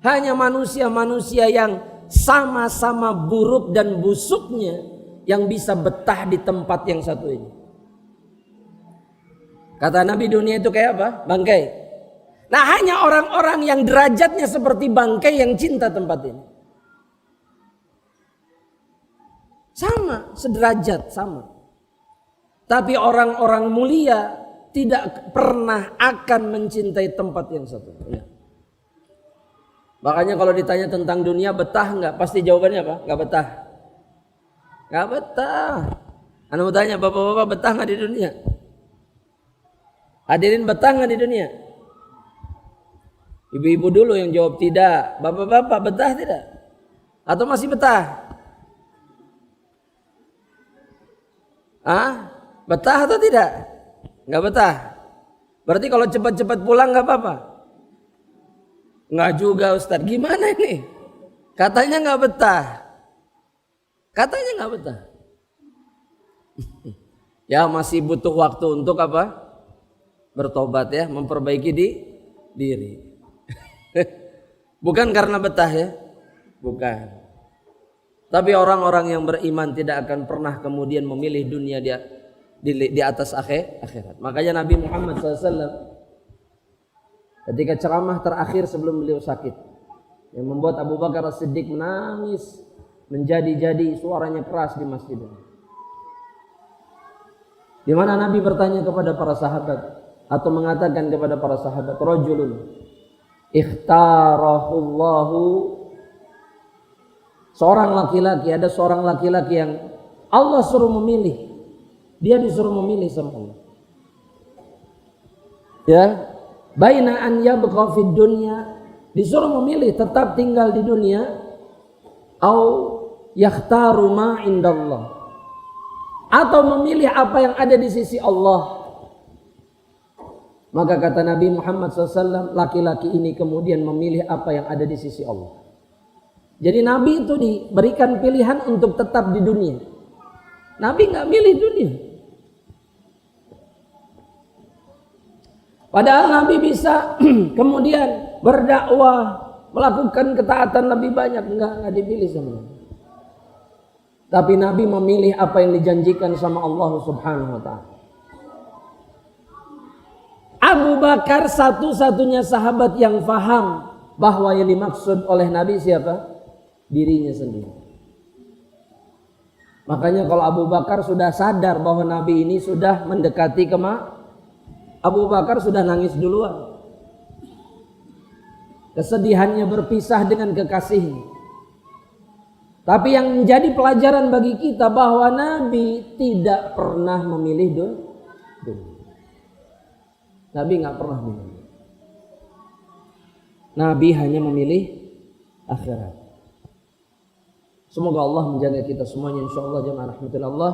Hanya manusia-manusia yang sama-sama buruk dan busuknya yang bisa betah di tempat yang satu ini. Kata Nabi, dunia itu kayak apa? Bangkai. Nah, hanya orang-orang yang derajatnya seperti bangkai yang cinta tempat ini. Sama, sederajat, sama. Tapi orang-orang mulia tidak pernah akan mencintai tempat yang satu. Ya. Makanya kalau ditanya tentang dunia, betah nggak? Pasti jawabannya apa? Nggak betah. Nggak betah. Anda mau tanya, bapak-bapak betah nggak di dunia? Hadirin, betah nggak di dunia? Ibu-ibu dulu yang jawab tidak. Bapak-bapak betah tidak? Atau masih betah? Betah atau tidak? Nggak betah. Berarti kalau cepat-cepat pulang nggak apa-apa? Nggak juga Ustadz. Gimana ini? Katanya nggak betah. Katanya nggak betah. Ya masih butuh waktu untuk apa? Bertobat ya, memperbaiki diri. Bukan karena betah ya. Bukan. Tapi orang-orang yang beriman tidak akan pernah kemudian memilih dunia di atas akhirat. Makanya Nabi Muhammad SAW ketika ceramah terakhir sebelum beliau sakit, yang membuat Abu Bakar As-Siddiq menangis menjadi-jadi, suaranya keras di masjid. Di mana Nabi bertanya kepada para sahabat atau mengatakan kepada para sahabat, rajulun ikhtarahullahu, seorang laki-laki, ada seorang laki-laki yang Allah suruh memilih. Dia disuruh memilih sama Allah. Ya, baina an yabqa fid dunya, disuruh memilih tetap tinggal di dunia, au yakhtaru ma indallah, atau memilih apa yang ada di sisi Allah. Maka kata Nabi Muhammad SAW, laki-laki ini kemudian memilih apa yang ada di sisi Allah. Jadi Nabi itu diberikan pilihan untuk tetap di dunia. Nabi nggak milih dunia. Padahal Nabi bisa kemudian berdakwah, melakukan ketaatan lebih banyak, nggak dipilih sama Nabi. Tapi Nabi memilih apa yang dijanjikan sama Allah Subhanahu wa taala. Abu Bakar satu-satunya sahabat yang faham bahwa yang dimaksud oleh Nabi siapa? Dirinya sendiri. Makanya kalau Abu Bakar sudah sadar bahwa Nabi ini sudah mendekati Abu Bakar sudah nangis duluan. Kesedihannya berpisah dengan kekasihnya. Tapi yang menjadi pelajaran bagi kita bahwa Nabi tidak pernah memilih dunia. Nabi nggak pernah memilih. Nabi hanya memilih akhirat. Semoga Allah menjaga kita semuanya insyaallah jemaah rahmatullah,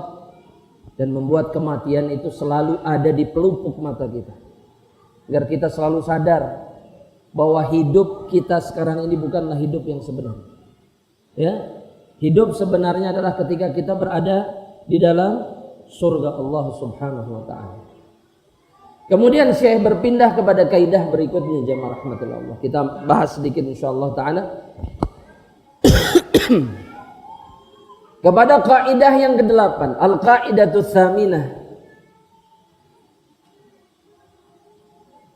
dan membuat kematian itu selalu ada di pelupuk mata kita. Agar kita selalu sadar bahwa hidup kita sekarang ini bukanlah hidup yang sebenarnya. Ya, hidup sebenarnya adalah ketika kita berada di dalam surga Allah Subhanahu wa taala. Kemudian Syekh berpindah kepada kaidah berikutnya jemaah rahmatullah. Kita bahas sedikit insyaallah taala. Kepada kaidah yang ke-8, al-qaidatus tsaminah.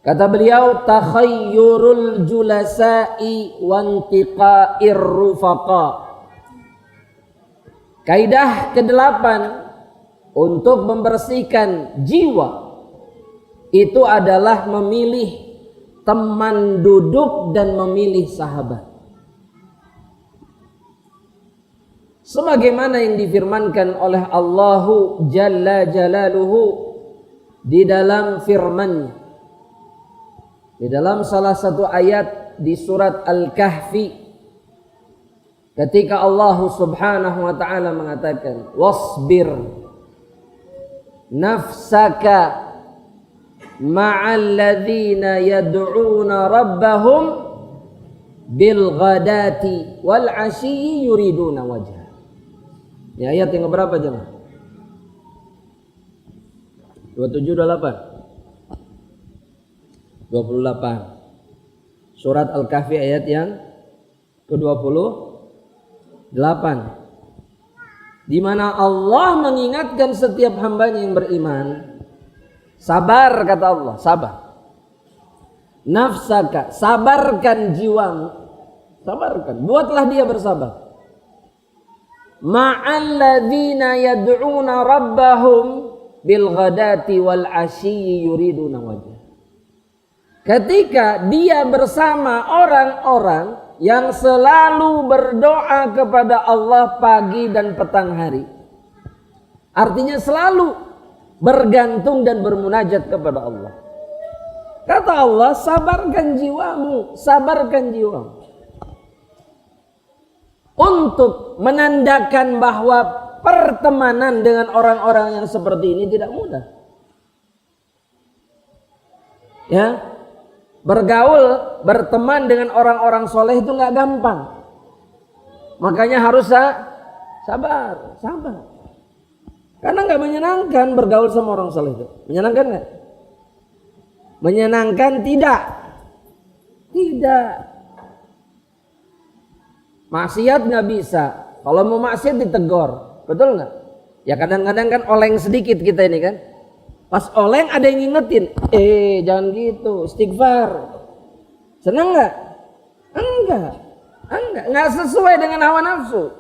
Kata beliau, takhayyurul julasa'i wa intiqa'ir rufaqa. Kaidah ke-8 untuk membersihkan jiwa itu adalah memilih teman duduk dan memilih sahabat. Sebagaimana yang difirmankan oleh Allahu Jalla Jalaluhu di dalam firman-Nya. Di dalam salah satu ayat di surat Al-Kahfi, ketika Allah Subhanahu wa taala mengatakan, "Wasbir nafsaka ma'al ladzina yad'una rabbahum bil ghadati wal 'ashyi yuriduna wajha." Ini ayat yang berapa jemaah? 27 28. Surat Al-Kahfi ayat yang ke-28. Di mana Allah mengingatkan setiap hambanya yang beriman, sabar kata Allah, sabar. nafsaka, sabarkan jiwamu, sabarkan, buatlah dia bersabar. Ma'alladzina yad'una rabbahum bil ghadati wal 'ashyi yuriduna wajah. Ketika dia bersama orang-orang yang selalu berdoa kepada Allah pagi dan petang hari. Artinya selalu bergantung dan bermunajat kepada Allah. Kata Allah, sabarkan jiwamu, sabarkan jiwamu. Untuk menandakan bahwa pertemanan dengan orang-orang yang seperti ini tidak mudah. Ya, bergaul, berteman dengan orang-orang soleh itu nggak gampang. Makanya harus sabar. Karena nggak menyenangkan bergaul sama orang soleh itu. Menyenangkan nggak? Menyenangkan tidak. Maksiat nggak bisa. Kalau mau maksiat ditegor, betul nggak? Ya kadang-kadang kan oleng sedikit kita ini kan. Pas oleng ada yang ngingetin, jangan gitu, istighfar. Senang nggak? Enggak sesuai dengan hawa nafsu.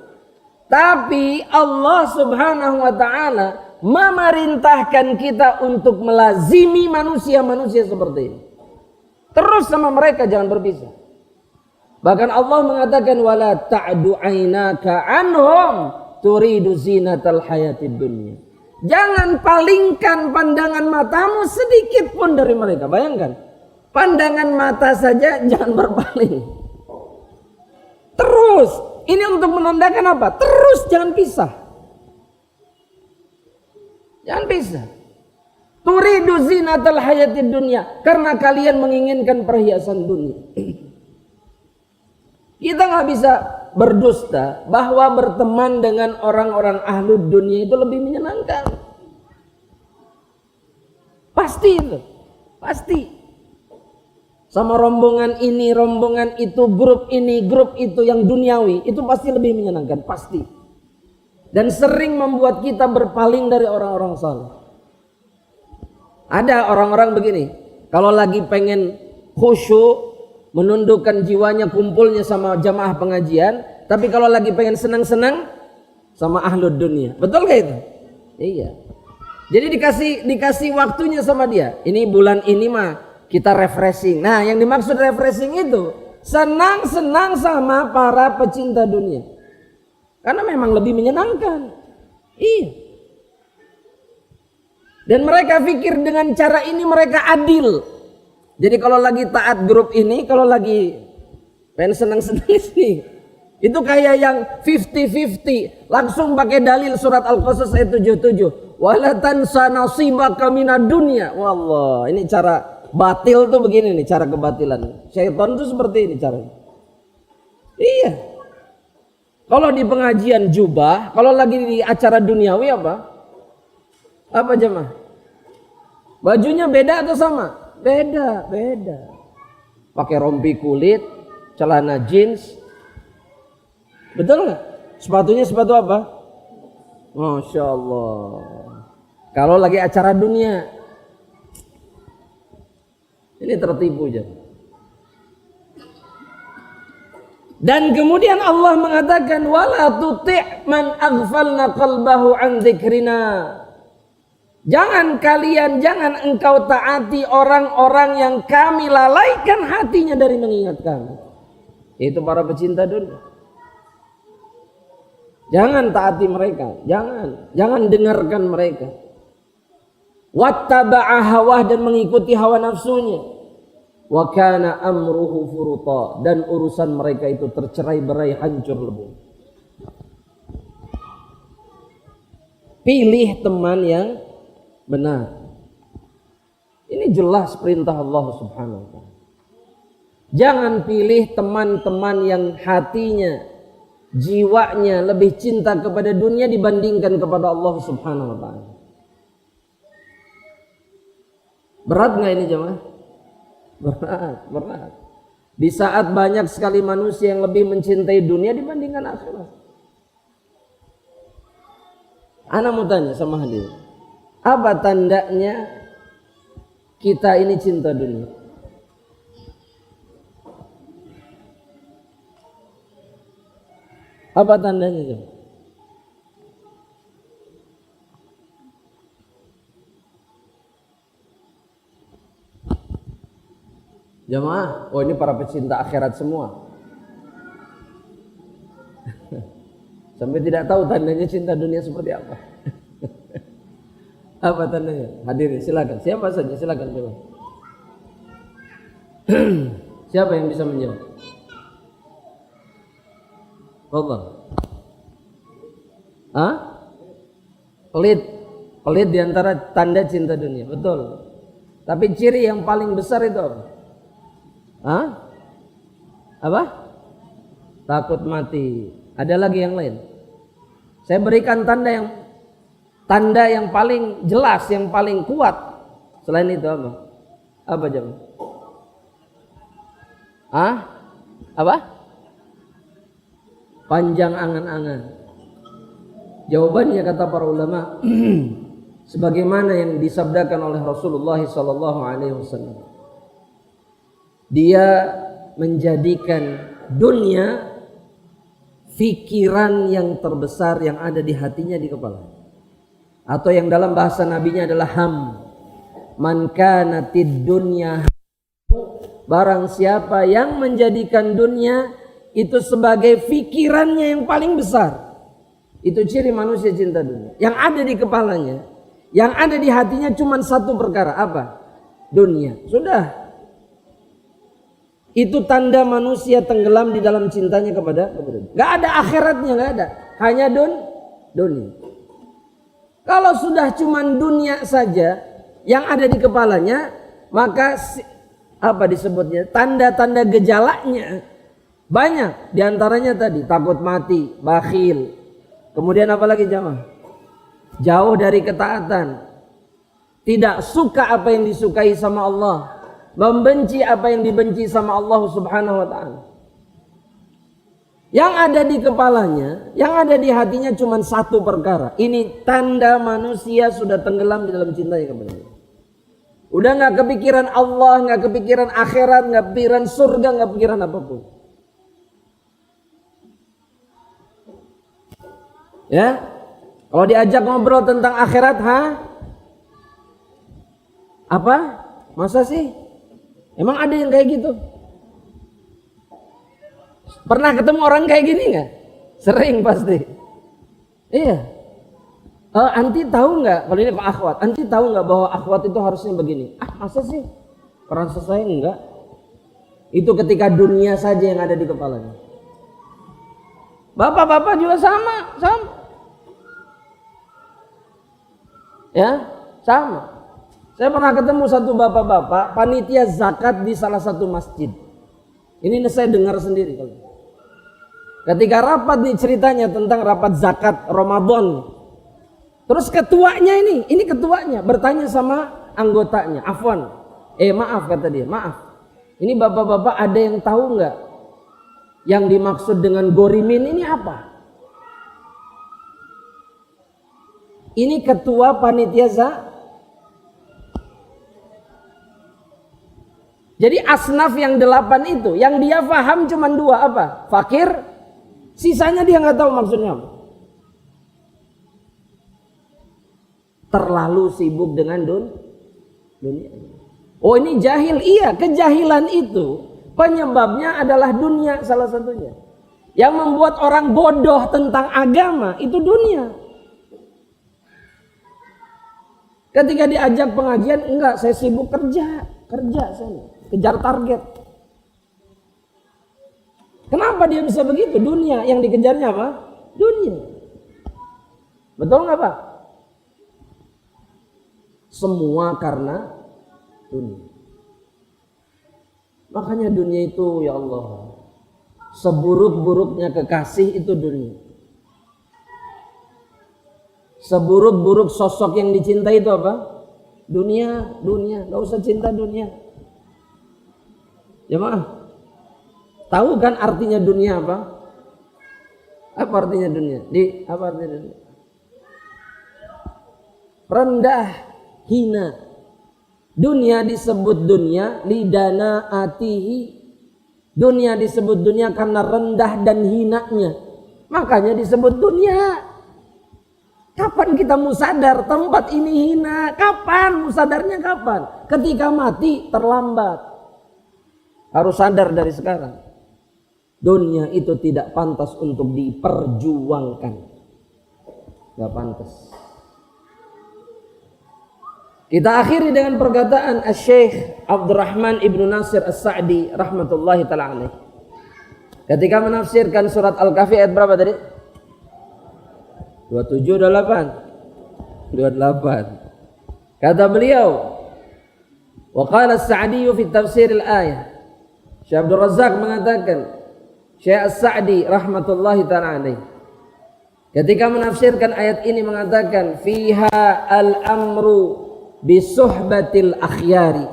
Tapi Allah Subhanahu wa Ta'ala memerintahkan kita untuk melazimi manusia-manusia seperti ini. Terus sama mereka, jangan berpisah. Bahkan Allah mengatakan wala ta'du 'ainaka anhum turidu zinatal hayatid dunya. Jangan palingkan pandangan matamu sedikit pun dari mereka. Bayangkan, pandangan mata saja jangan berpaling. Terus, ini untuk menandakan apa? Terus jangan pisah. Jangan pisah. Turidu zinatal hayatid dunya, karena kalian menginginkan perhiasan dunia. Kita nggak bisa berdusta bahwa berteman dengan orang-orang ahlud dunia itu lebih menyenangkan. Pasti itu, pasti. Sama rombongan ini, rombongan itu, grup ini, grup itu yang duniawi, itu pasti lebih menyenangkan, pasti. Dan sering membuat kita berpaling dari orang-orang saleh. Ada orang-orang begini, kalau lagi pengen khusyuk, menundukkan jiwanya, kumpulnya sama jamaah pengajian, tapi kalau lagi pengen senang-senang sama ahlud dunia. Betul gak itu? Iya. Jadi dikasih waktunya sama dia. Ini bulan ini mah kita refreshing. Nah, yang dimaksud refreshing itu senang-senang sama para pecinta dunia. Karena memang lebih menyenangkan. Iya. Dan mereka pikir dengan cara ini mereka adil. Jadi kalau lagi taat grup ini, kalau lagi pengen senang-senang sih, itu kayak yang 50-50, langsung pakai dalil surat Al-Qasas ayat 77. Wala tansa nasibaka minad dunya. Wallah, ini cara batil tuh begini nih, cara kebatilan. Syaitan tuh seperti ini caranya. Iya. Kalau di pengajian jubah, kalau lagi di acara duniawi apa? Apa jemaah? Bajunya beda atau sama? Beda. Pakai rompi kulit, celana jeans. Betul nggak? Sepatunya sepatu apa? Masya Allah. Kalau lagi acara dunia, ini tertipu aja. Dan kemudian Allah mengatakan wala tuti' man aghfalna qalbahu an dzikrina. Jangan engkau taati orang-orang yang kami lalaikan hatinya dari mengingat kami. Itu para pecinta dunia. Jangan taati mereka, jangan dengarkan mereka. Wattaba'a hawah, dan mengikuti hawa nafsunya. Wa kana amruhu furuta, dan urusan mereka itu tercerai-berai, hancur lebur. Pilih teman yang benar. Ini jelas perintah Allah Subhanahu wa ta'ala. Jangan pilih teman-teman yang hatinya, jiwanya lebih cinta kepada dunia dibandingkan kepada Allah Subhanahu wa ta'ala. Berat nggak ini jemaah? Berat. Di saat banyak sekali manusia yang lebih mencintai dunia dibandingkan akhirat. Ana mau tanya sama hadirin, apa tandanya kita ini cinta dunia? Apa tandanya coba? Jamaah, oh ini para pecinta akhirat semua. Sampai tidak tahu tandanya cinta dunia seperti apa. Apa tandanya? Hadirin silakan. Siapa saja silakan coba. Siapa yang bisa menjawab? Fadhal. Hah? Pelit di antara tanda cinta dunia, betul. Tapi ciri yang paling besar itu apa? Hah? Apa? Takut mati. Ada lagi yang lain? Saya berikan tanda yang paling jelas, yang paling kuat. Selain itu apa? Apa jawab? Hah? Apa? Panjang angan-angan. Jawabannya kata para ulama sebagaimana yang disabdakan oleh Rasulullah SAW. Dia menjadikan dunia fikiran yang terbesar yang ada di hatinya, di kepala. Atau yang dalam bahasa nabinya adalah ham. Man kanatid dunya, barang siapa yang menjadikan dunia itu sebagai fikirannya yang paling besar. Itu ciri manusia cinta dunia. Yang ada di kepalanya, yang ada di hatinya cuma satu perkara. Apa? Dunia. Sudah. Itu tanda manusia tenggelam di dalam cintanya kepada dunia. Gak ada akhiratnya, gak ada. Hanya dunia. Kalau sudah cuma dunia saja yang ada di kepalanya, maka apa disebutnya? Tanda-tanda gejalanya banyak. Di antaranya tadi takut mati, bakhil. Kemudian apa lagi jamaah? Jauh dari ketaatan. Tidak suka apa yang disukai sama Allah. Membenci apa yang dibenci sama Allah Subhanahu wa ta'ala. Yang ada di kepalanya, yang ada di hatinya cuma satu perkara. Ini tanda manusia sudah tenggelam di dalam cintanya kepada Allah. Udah gak kepikiran Allah, gak kepikiran akhirat, gak kepikiran surga, gak kepikiran apapun. Ya, kalau diajak ngobrol tentang akhirat, apa? Masa sih? Emang ada yang kayak gitu? Pernah ketemu orang kayak gini nggak? Sering pasti. Iya. Anti tahu nggak? Kalau ini Pak Akhwat, anti tahu nggak bahwa akhwat itu harusnya begini? Masa sih? Perasa saya enggak. Itu ketika dunia saja yang ada di kepalanya. Bapak-bapak juga sama. Ya, sama. Saya pernah ketemu satu bapak-bapak panitia zakat di salah satu masjid. Ini saya dengar sendiri. Ketika rapat nih ceritanya tentang rapat zakat Ramadan. Terus ketuanya ini ketuanya bertanya sama anggotanya. Afwan, maaf kata dia, maaf. Ini bapak-bapak ada yang tahu nggak? Yang dimaksud dengan gorimin ini apa? Ini ketua panitia zakat. Jadi asnaf yang 8 itu, yang dia paham cuma 2 apa? Fakir, sisanya dia nggak tahu maksudnya apa. Terlalu sibuk dengan dunia. Oh ini jahil, iya kejahilan itu penyebabnya adalah dunia salah satunya. Yang membuat orang bodoh tentang agama itu dunia. Ketika diajak pengajian, enggak, saya sibuk kerja saya. Kejar target. Kenapa dia bisa begitu? Dunia yang dikejarnya apa? Dunia. Betul nggak Pak? Semua karena dunia. Makanya dunia itu ya Allah, seburuk-buruknya kekasih itu dunia. Seburuk-buruk sosok yang dicintai itu apa? Dunia. Nggak usah cinta dunia. Jemaah, tahu kan artinya dunia apa? Apa artinya dunia? Apa artinya dunia? Rendah, hina. Dunia disebut dunia lidana atihi. Dunia disebut dunia karena rendah dan hinanya. Makanya disebut dunia. Kapan kita musadar tempat ini hina? Kapan musadarnya kapan? Ketika mati terlambat. Harus sadar dari sekarang. Dunia itu tidak pantas untuk diperjuangkan. Gak pantas. Kita akhiri dengan perkataan Asy-Syaikh Abdurrahman Ibnu Nasir As-Sa'di rahmatullahi ta'ala alaih. Ketika menafsirkan surat Al-Kahfi ayat berapa tadi? 27 28. 28. Kata beliau, wa qala As-Sa'di fi tafsir al-ayah. Syekh Abdul Razzaq mengatakan, Syekh As-Sa'di rahmatullahi ta'ala alaih, ketika menafsirkan ayat ini mengatakan fiha al-amru bisuhbatil akhyari.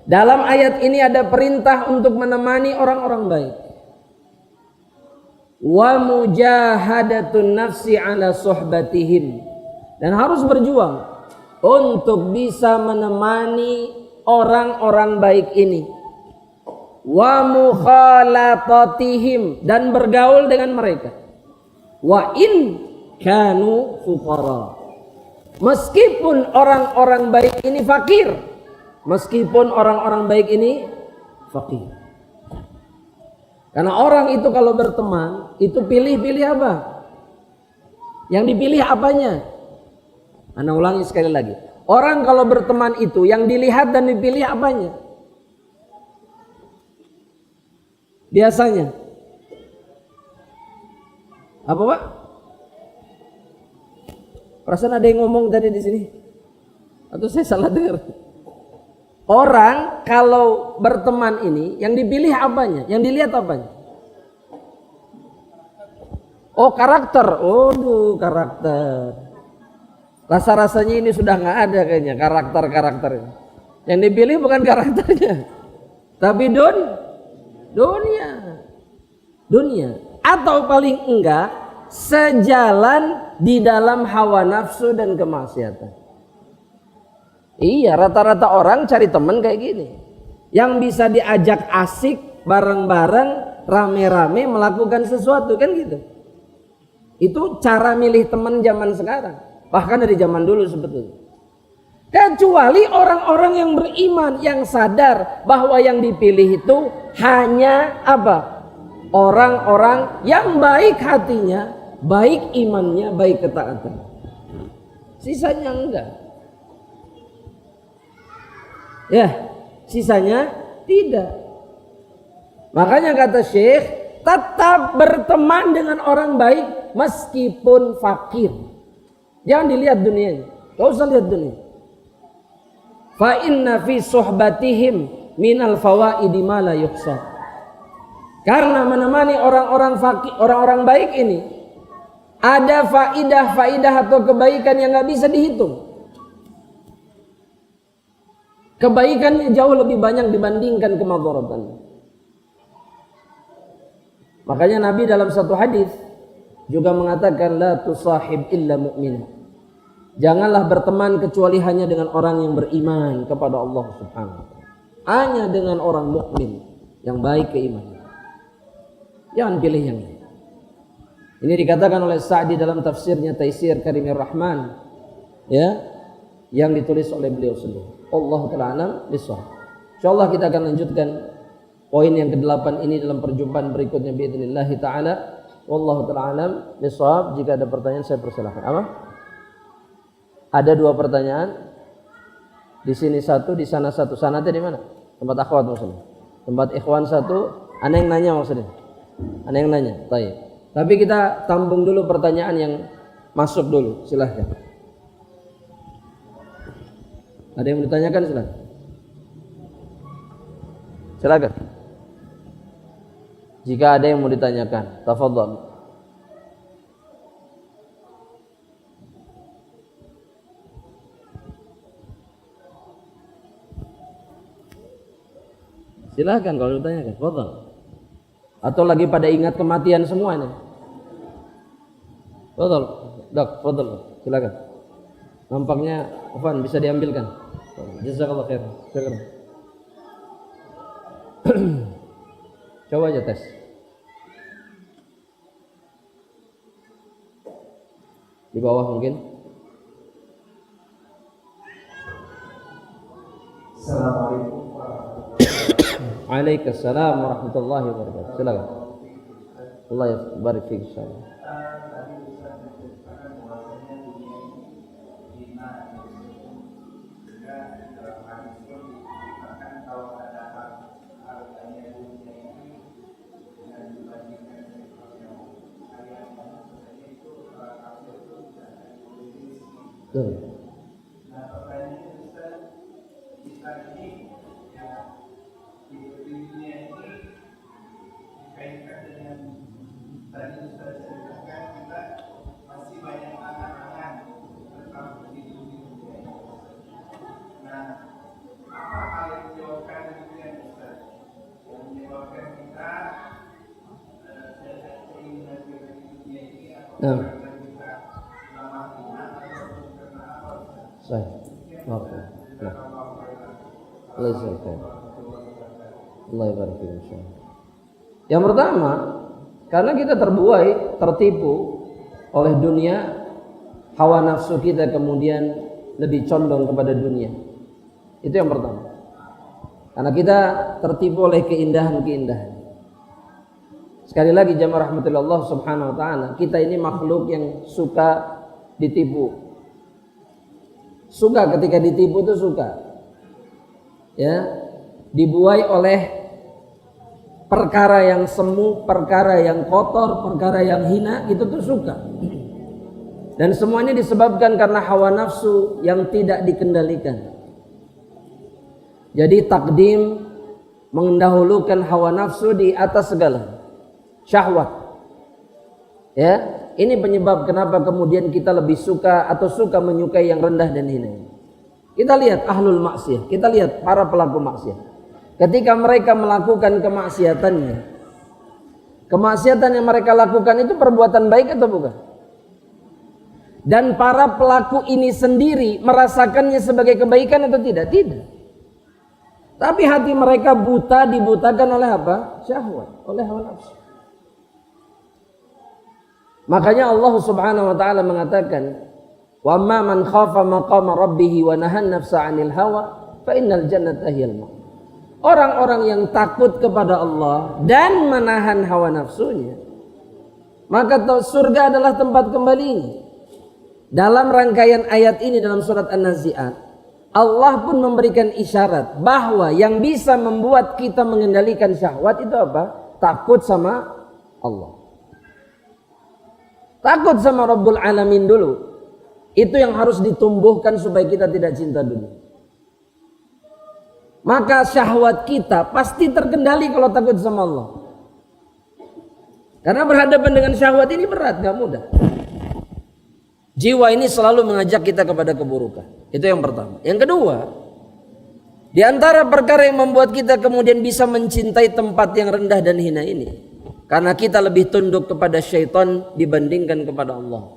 Dalam ayat ini ada perintah untuk menemani orang-orang baik. Wa mujahadatun nafsi ala suhbatihim, dan harus berjuang untuk bisa menemani orang-orang baik ini. Wa mukhalatatihim, dan bergaul dengan mereka. Wa in kanu fuqara, meskipun orang-orang baik ini fakir. Meskipun orang-orang baik ini fakir. Karena orang itu kalau berteman, itu pilih-pilih apa? Yang dipilih apanya? Ana ulangi sekali lagi. Orang kalau berteman itu, yang dilihat dan dipilih apanya? Biasanya. Apa Pak? Perasaan ada yang ngomong tadi di sini, atau saya salah dengar? Orang kalau berteman ini, yang dipilih apanya? Yang dilihat apanya? Oh, karakter. Oh, karakter. Rasa-rasanya ini sudah nggak ada kayaknya karakter-karakter ini. Yang dipilih bukan karakternya, tapi dunia. Atau paling enggak sejalan di dalam hawa nafsu dan kemaksiatan. Iya, rata-rata orang cari teman kayak gini, yang bisa diajak asik bareng-bareng, rame-rame melakukan sesuatu, kan gitu. Itu cara milih teman zaman sekarang, bahkan dari zaman dulu sebetulnya. Kecuali orang-orang yang beriman, yang sadar bahwa yang dipilih itu hanya apa? Orang-orang yang baik hatinya, baik imannya, baik ketaatan. Sisanya enggak. Ya, sisanya tidak. Makanya kata Syekh, tetap berteman dengan orang baik meskipun fakir. Jangan dilihat dunianya. Gak usah lihat dunia. Fa inna fi suhbatihim minal fawaidi ma la yuhsa. Karena menemani orang-orang fakir, orang-orang baik ini, ada faidah-faidah atau kebaikan yang gak bisa dihitung. Kebaikannya jauh lebih banyak dibandingkan kemadharatan. Makanya Nabi dalam satu hadis juga mengatakan la tusahib illa mu'min. Janganlah berteman kecuali hanya dengan orang yang beriman kepada Allah Subhanahu wa taala. Hanya dengan orang mukmin yang baik keimanan. Jangan pilih yang lain. Ini dikatakan oleh Sa'di dalam tafsirnya Taisir Karimir Rahman, ya, yang ditulis oleh beliau sendiri. Allah Ta'ala alam bisawab. Insyaallah kita akan lanjutkan poin yang ke-8 ini dalam perjumpaan berikutnya biidznillah taala. Wallahu ta'ala alam bisawab. Jika ada pertanyaan saya persilahkan. Apa? Ada 2 pertanyaan. Di sini 1, di sana 1. Sanatnya di mana? Tempat akhwat maksudnya. Tempat ikhwan 1. Ana yang nanya maksudnya. Ana yang nanya. Baik. Tapi kita tampung dulu pertanyaan yang masuk dulu. Silahkan. Ada yang mau ditanyakan? Silahkan. Silakan. Jika ada yang mau ditanyakan, tafadhol. Silakan kalau ditanyakan, tafadhol. Atau lagi pada ingat kematian semua ini? Tafadhol, Dok, tafadhol. Silakan. Nampaknya Afwan bisa diambilkan. Jazakallah khair. Silakan. Coba aja tes. Di bawah mungkin. Assalamualaikum warahmatullahi wabarakatuh. Waalaikumsalam warahmatullahi wabarakatuh. Silakan. Allah ya barik fiik insyaallah. Tadi Ustaz menceritakan bahwasanya dunia ini hina sehingga dalam hadis pun dikatakan kalau ada harganya dunia ini dengan dibandingkan dengan yang kalian maksudnya itu kafir itu tidak akan memiliki Betul. Nah pertanyaannya Ustaz, kita ini yang hidup di dunia ini dikaitkan dengan tadi Ustaz ceritakan kita masih banyak angan-angan tentang hidup di dunia ini. Nah, apa hal yang menyebabkan demikian Ustaz? Yang menyebabkan kita keinginan kita di dunia ini atau karena kita lama hina ataupun karena apa Ustaz? Saya. Oke. Nah. Allah barik fiik insyaallah. Yang pertama, karena kita terbuai, tertipu oleh dunia, hawa nafsu kita kemudian lebih condong kepada dunia. Itu yang pertama. Karena kita tertipu oleh keindahan-keindahan. Sekali lagi jamaah rahmatillah Allah subhanahu wa ta'ala, kita ini makhluk yang suka ditipu. Suka ketika ditipu itu suka. Ya, dibuai oleh perkara yang semu, perkara yang kotor, perkara yang hina, itu tuh suka. Dan semuanya disebabkan karena hawa nafsu yang tidak dikendalikan. Jadi takdim mendahulukan hawa nafsu di atas segala syahwat. Ya, ini penyebab kenapa kemudian kita lebih suka atau suka menyukai yang rendah dan hina. Kita lihat ahlul maksiyah, kita lihat para pelaku maksiat. Ketika mereka melakukan kemaksiatannya, kemaksiatan yang mereka lakukan itu perbuatan baik atau bukan? Dan para pelaku ini sendiri merasakannya sebagai kebaikan atau tidak? Tidak. Tapi hati mereka buta, dibutakan oleh apa? Syahwat, oleh hawa nafsu. Makanya Allah Subhanahu wa taala mengatakan, "Wa amma man khafa maqama rabbih wa nahan nafsa 'anil hawa, fa innal jannata hiyal ma'wa." Orang-orang yang takut kepada Allah dan menahan hawa nafsunya, maka surga adalah tempat kembalinya. Dalam rangkaian ayat ini dalam surat An-Nazi'at, Allah pun memberikan isyarat bahwa yang bisa membuat kita mengendalikan syahwat itu apa? Takut sama Allah. Takut sama Rabbul Alamin dulu. Itu yang harus ditumbuhkan supaya kita tidak cinta dunia. Maka syahwat kita pasti terkendali kalau takut sama Allah. Karena berhadapan dengan syahwat ini berat, gak mudah. Jiwa ini selalu mengajak kita kepada keburukan. Itu yang pertama. Yang kedua, di antara perkara yang membuat kita kemudian bisa mencintai tempat yang rendah dan hina ini, karena kita lebih tunduk kepada syaitan dibandingkan kepada Allah.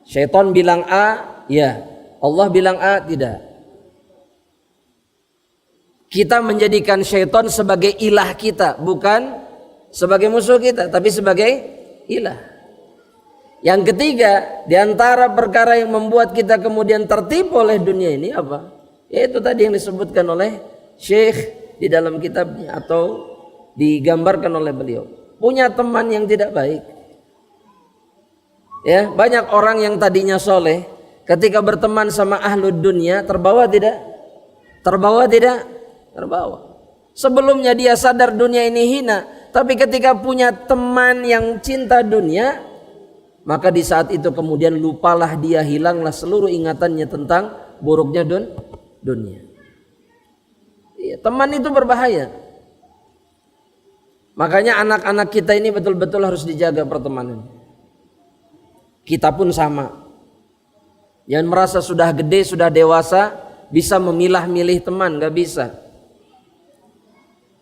Syaitan bilang A, ya. Allah bilang A, tidak. Kita menjadikan syaitan sebagai ilah kita, bukan sebagai musuh kita, tapi sebagai ilah. Yang ketiga, di antara perkara yang membuat kita kemudian tertipu oleh dunia ini apa? Yaitu tadi yang disebutkan oleh Syekh di dalam kitabnya atau digambarkan oleh beliau. Punya teman yang tidak baik. Ya, banyak orang yang tadinya soleh, ketika berteman sama ahlud dunia terbawa tidak? Terbawa tidak? Terbawa. Sebelumnya dia sadar dunia ini hina, tapi ketika punya teman yang cinta dunia, maka di saat itu kemudian lupalah dia, hilanglah seluruh ingatannya tentang buruknya dunia. Ya, teman itu berbahaya. Makanya anak-anak kita ini betul-betul harus dijaga pertemanan. Kita pun sama. Jangan merasa sudah gede, sudah dewasa, bisa memilah-milih teman, gak bisa.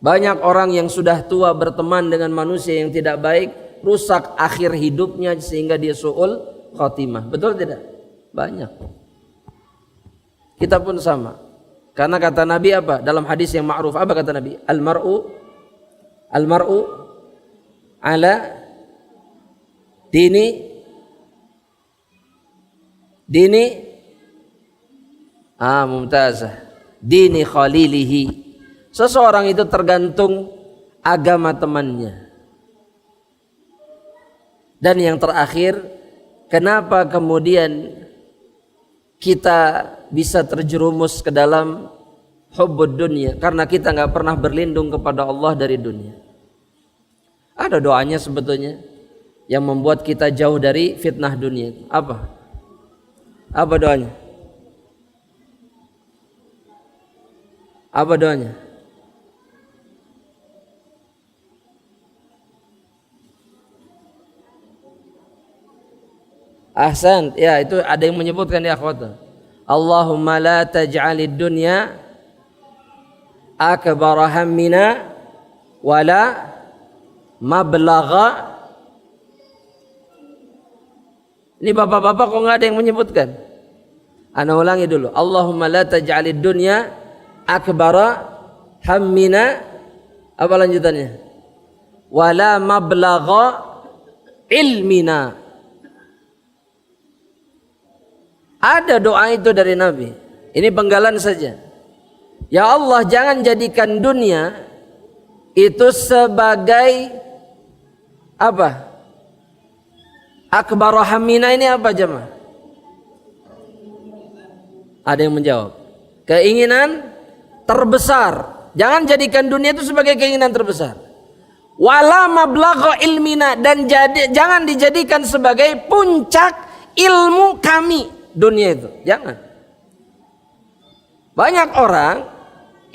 Banyak orang yang sudah tua berteman dengan manusia yang tidak baik, rusak akhir hidupnya sehingga dia su'ul khotimah. Betul tidak? Banyak. Kita pun sama. Karena kata Nabi apa? Dalam hadis yang ma'ruf, apa kata Nabi? Al-mar'u ala dini mumtazah, dini khalilihi. Seseorang itu tergantung agama temannya. Dan yang terakhir, kenapa kemudian kita bisa terjerumus ke dalam hubbud dunia? Karena kita nggak pernah berlindung kepada Allah dari dunia. Ada doanya sebetulnya yang membuat kita jauh dari fitnah dunia. Apa doanya? Apa doanya? Ahsan, ya itu ada yang menyebutkan ya akhwat. Allahumma la taj'alid dunya akbar hammina wala mablagha. Ini bapak-bapak kok nggak ada yang menyebutkan? Ana ulangi dulu. Allahumma la taj'alid dunya akbar hammina, apa lanjutannya? Wala mablagha ilmina. Ada doa itu dari Nabi. Ini penggalan saja. Ya Allah, jangan jadikan dunia itu sebagai apa? Akbar hamina ini apa jemaah? Ada yang menjawab. Keinginan terbesar. Jangan jadikan dunia itu sebagai keinginan terbesar. Wala mablagha ilmina, dan jangan dijadikan sebagai puncak ilmu kami. Dunia itu jangan. Banyak orang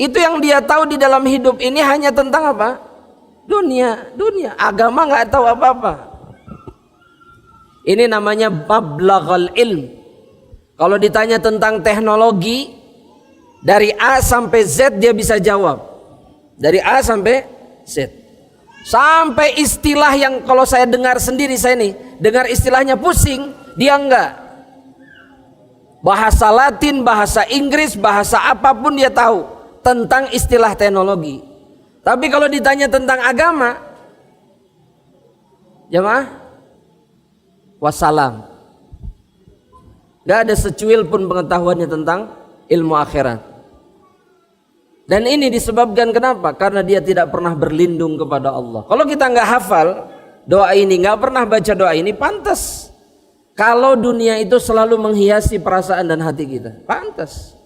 itu yang dia tahu di dalam hidup ini hanya tentang apa? Dunia. Agama nggak tahu apa-apa. Ini namanya mablaghal ilm. Kalau ditanya tentang teknologi, dari A sampai Z dia bisa jawab. Dari A sampai Z. Sampai istilah yang kalau saya dengar sendiri, saya nih dengar istilahnya pusing, dia enggak. Bahasa Latin, bahasa Inggris, bahasa apapun dia tahu tentang istilah teknologi. Tapi kalau ditanya tentang agama, jemaah, wassalam. Gak ada secuil pun pengetahuannya tentang ilmu akhirat. Dan ini disebabkan kenapa? Karena dia tidak pernah berlindung kepada Allah. Kalau kita nggak hafal doa ini, nggak pernah baca doa ini, pantas kalau dunia itu selalu menghiasi perasaan dan hati kita. Pantas.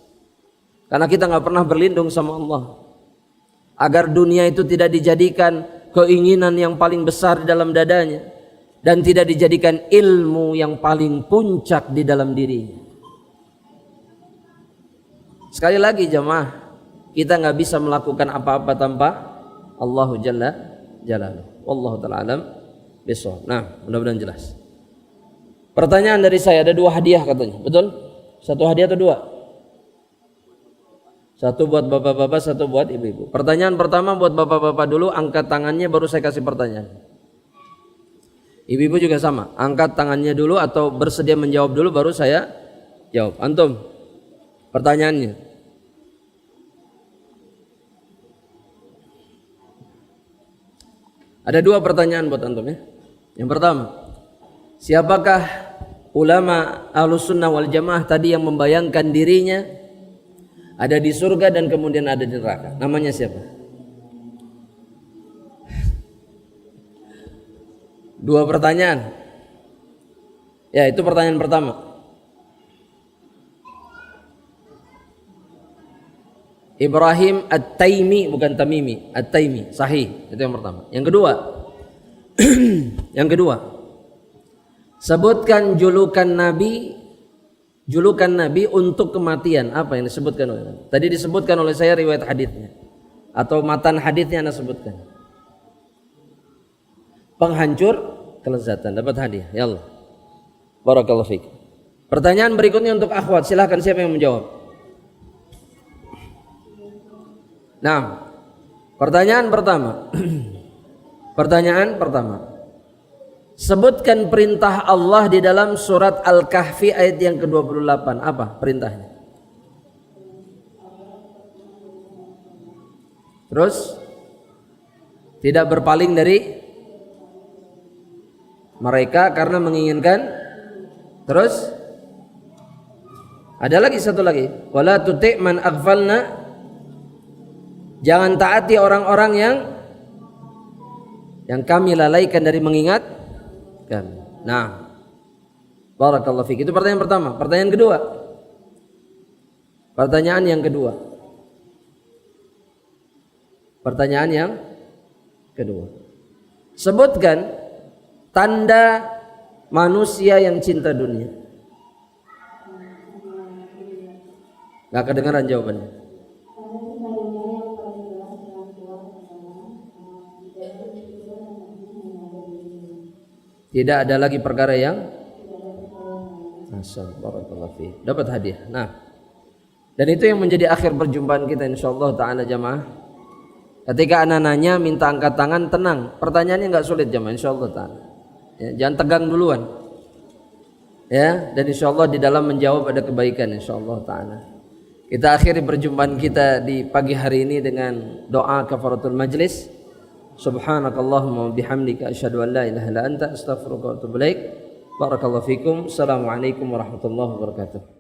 Karena kita nggak pernah berlindung sama Allah. Agar dunia itu tidak dijadikan keinginan yang paling besar di dalam dadanya. Dan tidak dijadikan ilmu yang paling puncak di dalam dirinya. Sekali lagi jemaah, kita nggak bisa melakukan apa-apa tanpa Allahu Jalla Jalaluhu. Wallahu ta'ala alam bisawab. Nah, mudah-mudahan jelas. Pertanyaan dari saya, ada 2 hadiah katanya, betul? 1 hadiah atau 2? 1 buat bapak-bapak, 1 buat ibu-ibu. Pertanyaan pertama buat bapak-bapak dulu, angkat tangannya baru saya kasih pertanyaan. Ibu-ibu juga sama, angkat tangannya dulu atau bersedia menjawab dulu baru saya jawab. Antum, pertanyaannya. Ada 2 pertanyaan buat antum ya. Yang pertama, siapakah ulama Ahlus Sunnah wal Jamaah tadi yang membayangkan dirinya ada di surga dan kemudian ada di neraka? Namanya siapa? 2 pertanyaan. Ya, itu pertanyaan pertama. Ibrahim At-Taimi, bukan Tamimi, At-Taimi, sahih. Itu yang pertama. Yang kedua, sebutkan julukan Nabi untuk kematian. Apa yang disebutkan oleh Nabi? Tadi disebutkan oleh saya riwayat hadisnya atau matan hadisnya Anda sebutkan. Penghancur kelezatan, dapat hadiah. Ya Allah. Barakallahu fiik. Pertanyaan berikutnya untuk akhwat, silahkan siapa yang menjawab? Nah, pertanyaan pertama. Pertanyaan pertama. Sebutkan perintah Allah di dalam surat Al-Kahfi ayat yang ke-28. Apa perintahnya? Terus tidak berpaling dari mereka karena menginginkan. Terus ada lagi satu lagi, wala tuti' man aghfalna, jangan taati orang-orang yang kami lalaikan dari mengingatkan. Nah, barakallahu fik. Itu pertanyaan pertama. Pertanyaan kedua. Pertanyaan yang kedua. Pertanyaan yang kedua. Sebutkan tanda manusia yang cinta dunia. Gak kedengaran jawabannya. Tidak ada lagi perkara yang barakallahu fiik. Dapat hadiah. Nah, dan itu yang menjadi akhir perjumpaan kita insyaallah taala jamaah. Ketika anak nanya minta angkat tangan, tenang. Pertanyaannya enggak sulit jamaah insyaallah taala. Ya, jangan tegang duluan. Ya, dan insyaallah di dalam menjawab ada kebaikan insyaallah taala. Kita akhiri perjumpaan kita di pagi hari ini dengan doa kafaratul majlis. Subhanakallahumma bihamdika asyhadu an la ilaha illa anta astaghfiruka wa atubu ilaik. Barakallahu fikum. Assalamualaikum warahmatullahi wabarakatuh.